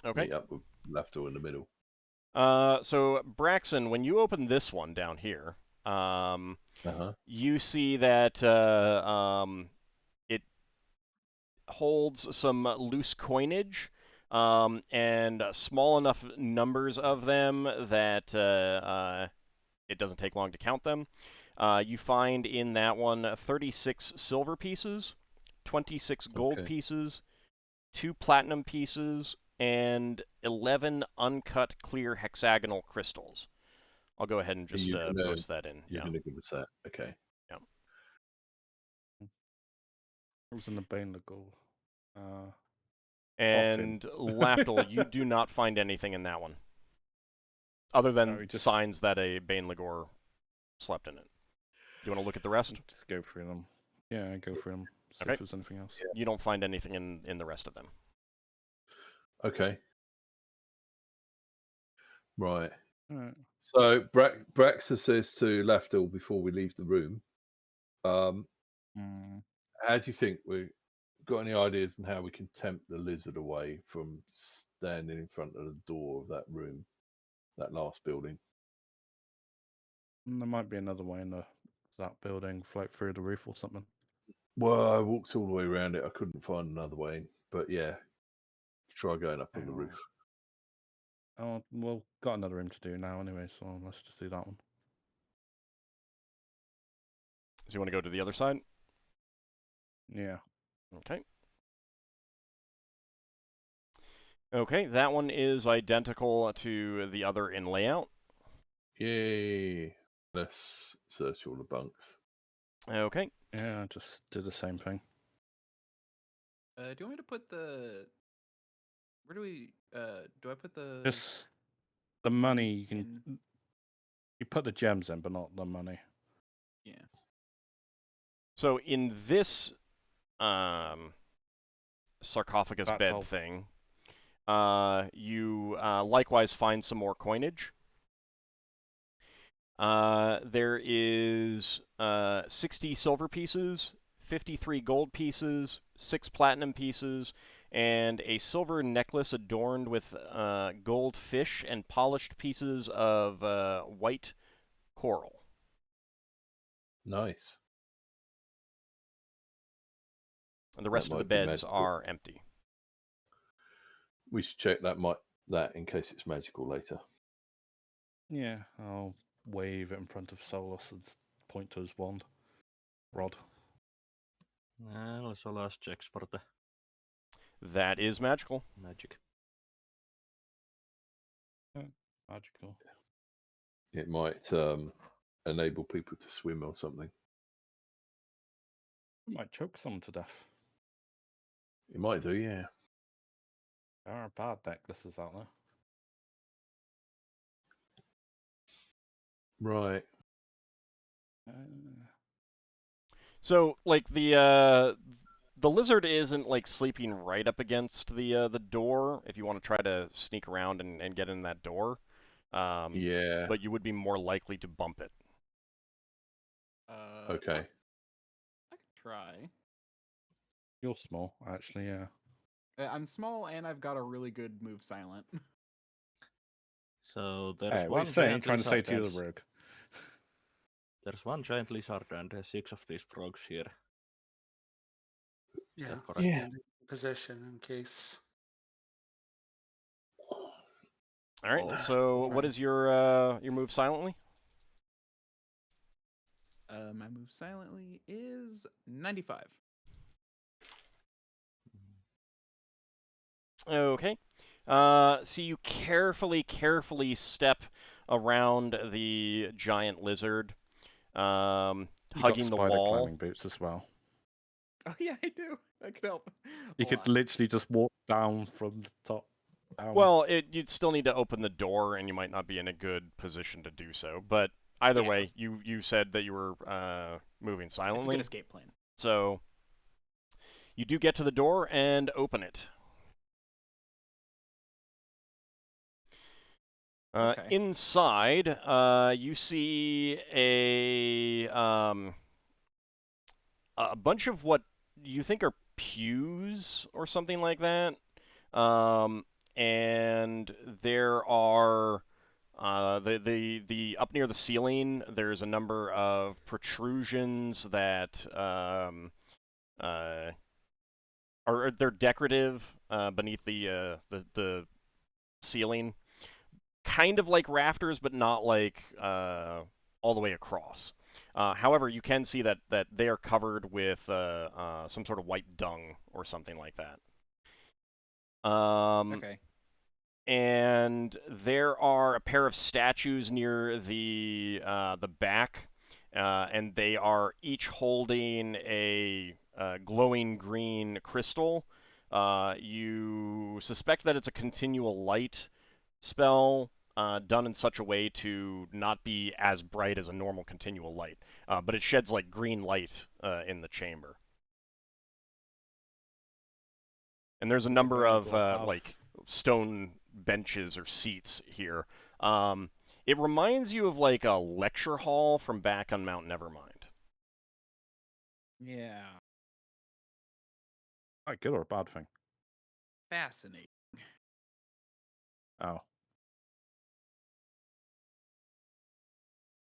Okay. meet up with Lafdul in the middle. So, Braxon, when you open this one down here, you see that it holds some loose coinage, and small enough numbers of them that it doesn't take long to count them. You find in that one 36 silver pieces, 26 gold pieces, 2 platinum pieces, and 11 uncut clear hexagonal crystals. I'll go ahead and just post that in. You're going to give us that. Okay. Yeah. It was in the Bane Legal. And Lafdul, you do not find anything in that one. Other than signs that a Bane Ligor slept in it. Do you want to look at the rest? Just go through them. Yeah, go through them. See Okay. if there's anything else. You don't find anything in the rest of them. Okay. Right. Alright. So Braxon says to Lafdul before we leave the room, how do you think we got any ideas on how we can tempt the lizard away from standing in front of the door of that room, that last building? There might be another way in that building, float through the roof or something. Well, I walked all the way around it. I couldn't find another way, but yeah, try going up on the roof. Oh, well, got another room to do now anyway, so let's just do that one. So you want to go to the other side? Yeah. Okay. Okay, that one is identical to the other in layout. Yay! Let's search all the bunks. Okay. Yeah, just do the same thing. Do you want me to put the? Where do we? Do I put the? Just the money you can. in- You put the gems in, but not the money. Yeah. So in this sarcophagus That's bed all. thing, you likewise find some more coinage. There is 60 silver pieces, 53 gold pieces, 6 platinum pieces, and a silver necklace adorned with gold fish and polished pieces of white coral. Nice. And the rest of the might be beds magical. are empty. We should check that in case it's magical later. Yeah, I'll wave it in front of Solas and point to his wand. Rod. Well, Solas checks for the That is magical. magic. Magical. It might enable people to swim or something. It might choke someone to death. It might do, yeah. There are bad necklaces out there. Right. So, like, the lizard isn't, like, sleeping right up against the door, if you want to try to sneak around and get in that door. Yeah. But you would be more likely to bump it. Okay. I could try. You're small, actually, yeah. I'm small and I've got a really good move silent. So there's Hey, what one are you saying? giant Trying to say lizard to you, and the rogue? there's one giant lizard and 6 of these frogs here. Yeah, that correct? standing position in case. All right. Oh, So, what try. is your move silently? My move silently is 95. Okay. So you carefully step around the giant lizard, You hugging got the spider wall. climbing boots as well. Oh yeah, I do. That could help. You could literally just walk down from the top down. Well, you'd still need to open the door, and you might not be in a good position to do so. But either Yeah. way, you said that you were moving It's a silently. good escape plan. So you do get to the door and open it. Okay. Inside, you see a bunch of what you think are pews or something like that. And there are the up near the ceiling. There's a number of protrusions that are they're decorative beneath the ceiling. Kind of like rafters, but not like all the way across. However, you can see that they are covered with some sort of white dung or something like that. Okay. And there are a pair of statues near the back, and they are each holding a glowing green crystal. You suspect that it's a continual light spell done in such a way to not be as bright as a normal continual light, but it sheds like green light in the chamber. And there's a We're number going of to have- like stone benches or seats here. It reminds you of like a lecture hall from back on Mount Nevermind. Yeah. a good or a bad thing? Fascinating. Oh,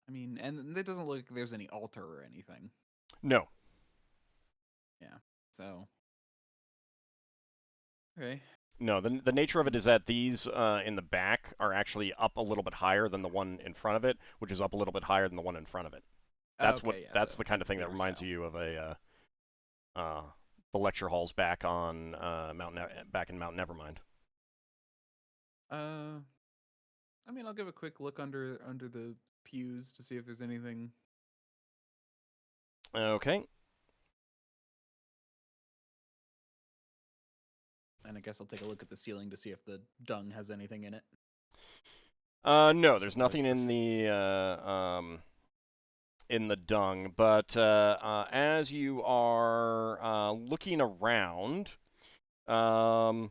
I mean, and it doesn't look like there's any altar or anything. No. So. Okay. No, the nature of it is that these in the back are actually up a little bit higher than the one in front of it, which is up a little bit higher than the one in front of it. That's Okay, yeah, that's so the kind of thing that further reminds south. you of a the lecture halls back on back in Mount Nevermind. I mean, I'll give a quick look under the pews to see if there's anything. Okay. And I guess I'll take a look at the ceiling to see if the dung has anything in it. No, there's So, nothing like, in the dung, but as you are looking around, you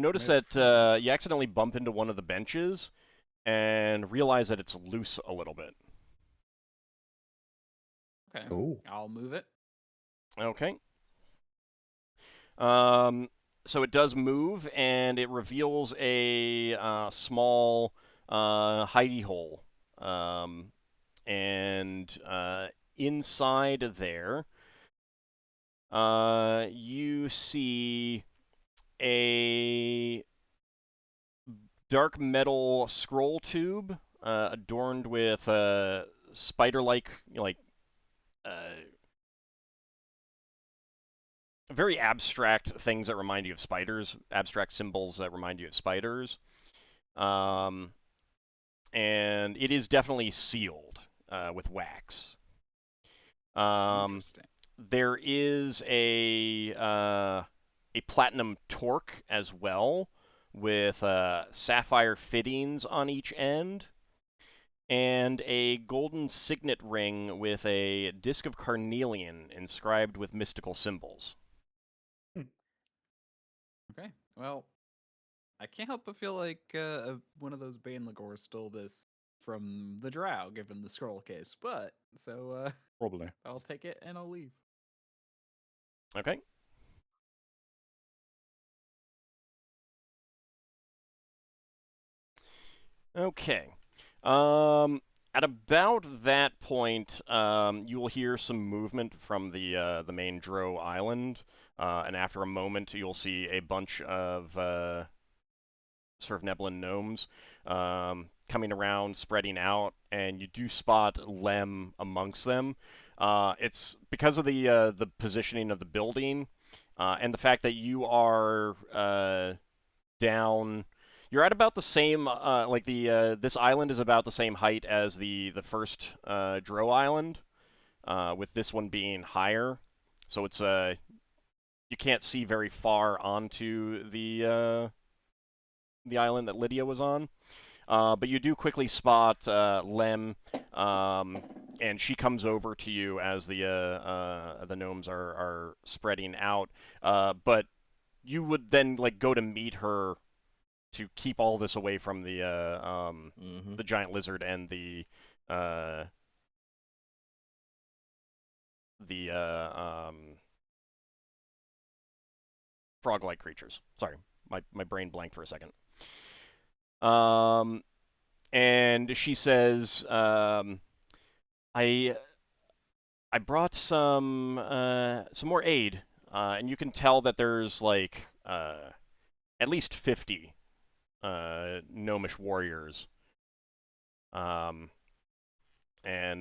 notice that you accidentally bump into one of the benches and realize that it's loose a little bit. Okay. Oh, I'll move it. Okay. So it does move, and it reveals a small hidey hole. And inside there, you see a dark metal scroll tube adorned with spider-like, very abstract things that remind you of spiders, abstract symbols that remind you of spiders. And it is definitely sealed with wax. Interesting. There is a platinum torque as well, with sapphire fittings on each end, and a golden signet ring with a disc of carnelian inscribed with mystical symbols. Okay. Well, I can't help but feel like one of those Bane Lagors stole this from the Drow, given the scroll case. But so probably. I'll take it and I'll leave. Okay. Okay. At about that point, you will hear some movement from the main Dro island, and after a moment, you'll see a bunch of sort of Neblin gnomes coming around, spreading out, and you do spot Lem amongst them. It's because of the positioning of the building, and the fact that you are down. You're at about the same, this island is about the same height as the first Dro island, with this one being higher. So it's you can't see very far onto the island that Lydia was on. But you do quickly spot Lem, and she comes over to you as the gnomes are spreading out. But you would then go to meet her to keep all this away from the giant lizard and the frog-like creatures. Sorry, my brain blanked for a second. And she says, I brought some more aid, and you can tell that there's at least 50 gnomish warriors. And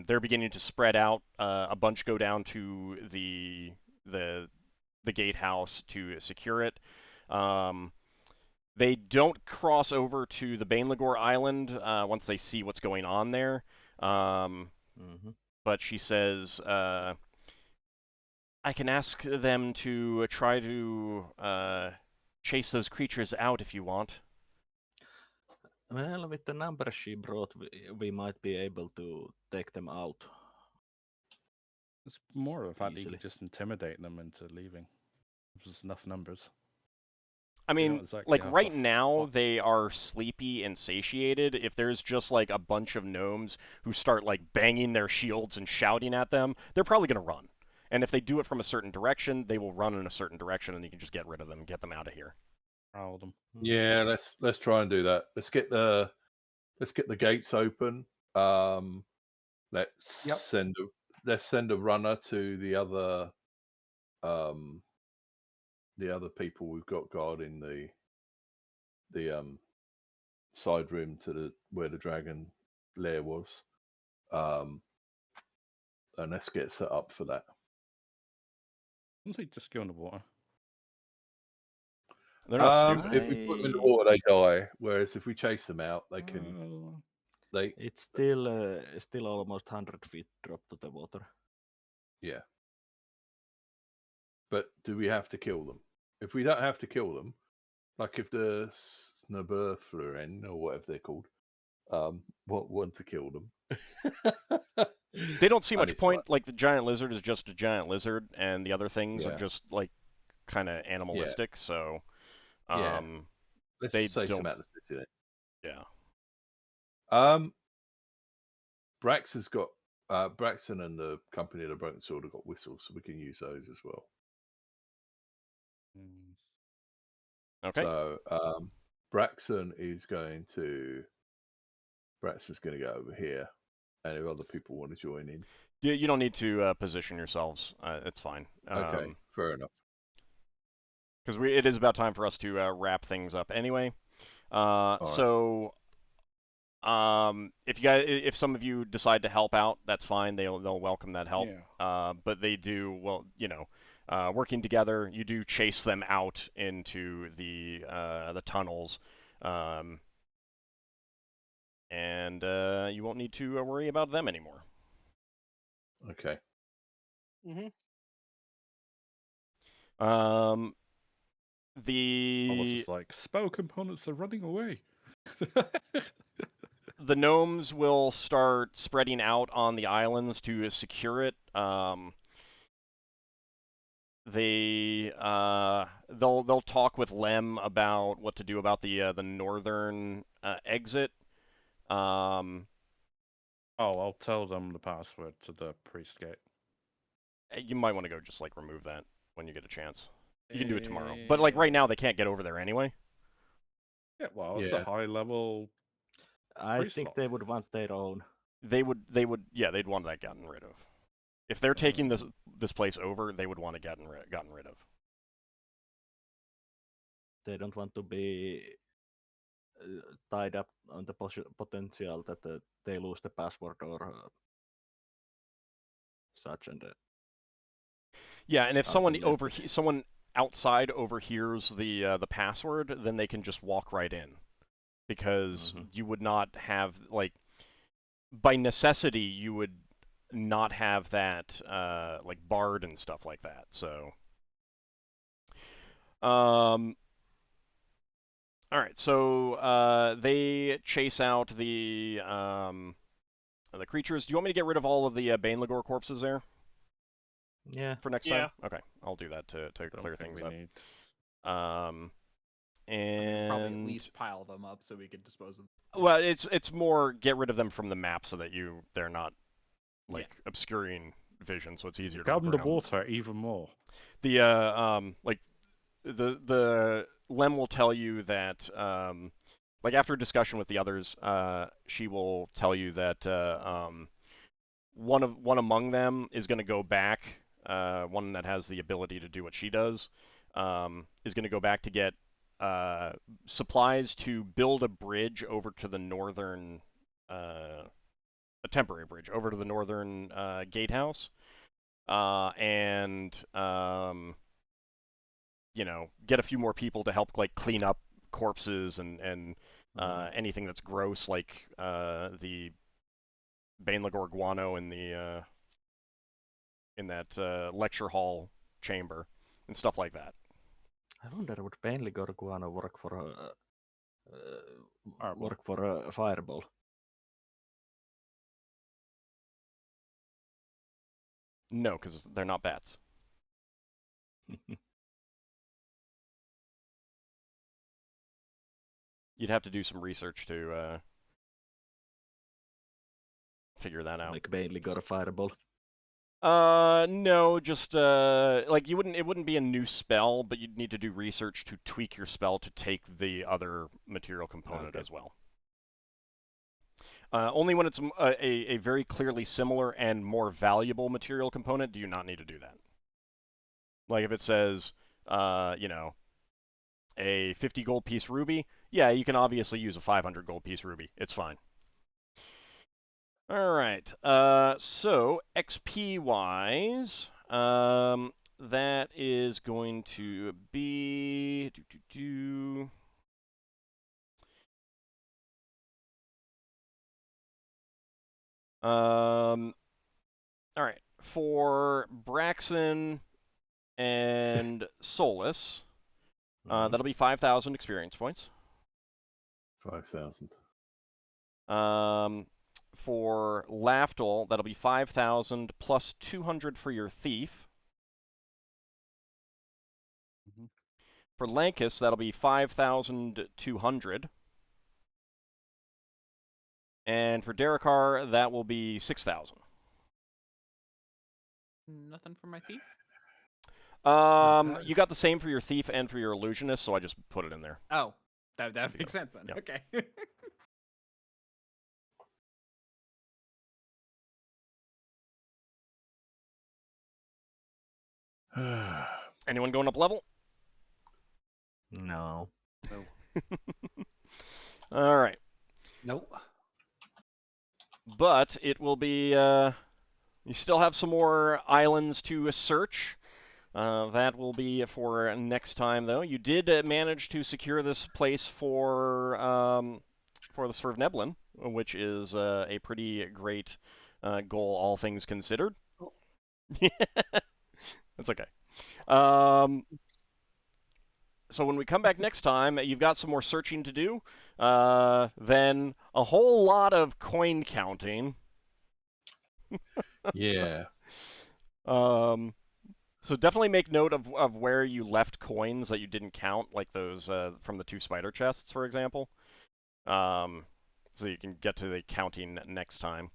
they're beginning to spread out. A bunch go down to the gatehouse to secure it. They don't cross over to the Banelagor Island once they see what's going on there. But she says, I can ask them to try to chase those creatures out if you want. Well, with the numbers she brought, we might be able to take them out. It's more of the fact that you Easily. could just intimidate them into leaving. If there's enough numbers. I You don't mean, exactly like have right to- now they are sleepy and satiated. If there's just like a bunch of gnomes who start like banging their shields and shouting at them, they're probably gonna run. And if they do it from a certain direction, they will run in a certain direction, and you can just get rid of them, get them out of here. Prowl them. Yeah, let's try and do that. Let's get the gates open. Let's Yep. send a runner to the other people we've got guarding the side room to where the dragon lair was. And let's get set up for that. Wouldn't they just go in the water? They're not stupid. If we put them in the water, they die. Whereas if we chase them out, they can. They It's still almost 100 feet drop to the water. Yeah. But do we have to kill them? If we don't have to kill them, like if the Snaberfluren or whatever they're called, want to kill them. They don't see I much need to point. Like the giant lizard is just a giant lizard, and the other things are Yeah. just like kind of animalistic. So, Yeah. Let's they say some don't- out of the city. yeah. Braxon's got Braxon and the company of the Broken Sword have got whistles, so we can use those as well. Okay. So Braxon is going to go over here, and if other people want to join in, You don't need to position yourselves. It's fine. okay, fair enough. Because it is about time for us to wrap things up anyway. So, if some of you decide to help out, that's fine. They'll welcome that help. Yeah. But they do, well, working together, you do chase them out into the tunnels, and you won't need to worry about them anymore. Okay. Mm-hmm. Almost The just like spell components are running away. the gnomes will start spreading out on the islands to secure it. They'll talk with Lem about what to do about the northern exit. I'll tell them the password to the priest gate. You might want to go just like remove that when you get a chance. You can do it tomorrow, but like right now they can't get over there anyway. Yeah, well, it's Yeah. a high level. I Priest think lock. they would want their own. They'd want that gotten rid of. If they're taking this place over, they would want it gotten rid of. They don't want to be tied up on the potential that they lose the password or such. And Yeah, and if someone Optimistic. someone outside overhears the password, then they can just walk right in, because you would not have, like, by necessity you would not have that like barred and stuff like that. So, all right. So they chase out the creatures. Do you want me to get rid of all of the Banelagor corpses there? Yeah. For next Yeah. time? Okay, I'll do that to clear things up. Need. And Probably at least pile them up so we could dispose of them. well, it's more get rid of them from the map so that they're not like obscuring vision, so it's easier to Grab look the around. water even more. The like the Lem will tell you that like after a discussion with the others, she will tell you that one among them is going to go back. One that has the ability to do what she does is going to go back to get supplies to build a bridge over to the northern, a temporary bridge over to the northern gatehouse, and get a few more people to help like clean up corpses and anything that's gross, like the Banelagor guano in the in that lecture hall chamber and stuff like that. I wonder would Banelagor guano work for a fireball? No, because they're not bats. You'd have to do some research to figure that out. Like mainly got a fireball. No, just like it wouldn't be a new spell, but you'd need to do research to tweak your spell to take the other material component as well. Only when it's a very clearly similar and more valuable material component do you not need to do that. Like if it says, you know, a 50 gold piece ruby, yeah, you can obviously use a 500 gold piece ruby. It's fine. All right. So XP wise, that is going to be all right, for Braxon and Solas, that'll be 5,000 experience points. 5,000. For Lafdul, that'll be 5,000 plus 200 for your thief. For Lankas, that'll be 5,200. And for Darrakar, that will be 6,000. Nothing for my thief? You got the same for your thief and for your illusionist, so I just put it in there. Oh, that makes sense then. Yep. Okay. Anyone going up level? No. All right. Nope. But it will be, you still have some more islands to search. That will be for next time, though. You did manage to secure this place for the Sphere of Neblin, which is a pretty great goal, all things considered. Oh. That's okay. So when we come back next time, you've got some more searching to do. Then a whole lot of coin counting. Yeah. So definitely make note of where you left coins that you didn't count, like those from the 2 spider chests, for example. So you can get to the counting next time.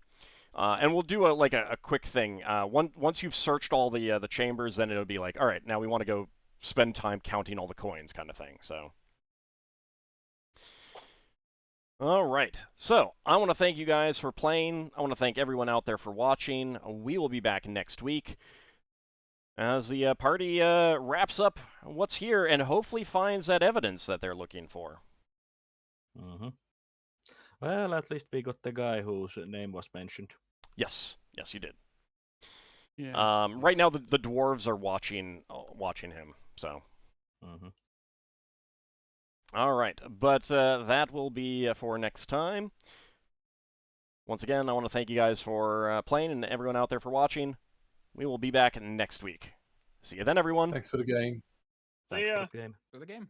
And we'll do a quick thing. Once you've searched all the chambers, then it'll be like, all right, now we want to go spend time counting all the coins, kind of thing. So. All right. So I want to thank you guys for playing. I want to thank everyone out there for watching. We will be back next week as the party wraps up what's here and hopefully finds that evidence that they're looking for. Well, at least we got the guy whose name was mentioned. Yes, you did. Yeah. Right now, the dwarves are watching him. So. All right, but that will be for next time. Once again, I want to thank you guys for playing and everyone out there for watching. We will be back next week. See you then, everyone. Thanks for the game. Thanks ya. for the game. For the game.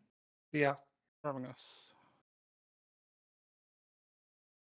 Yeah. For having us.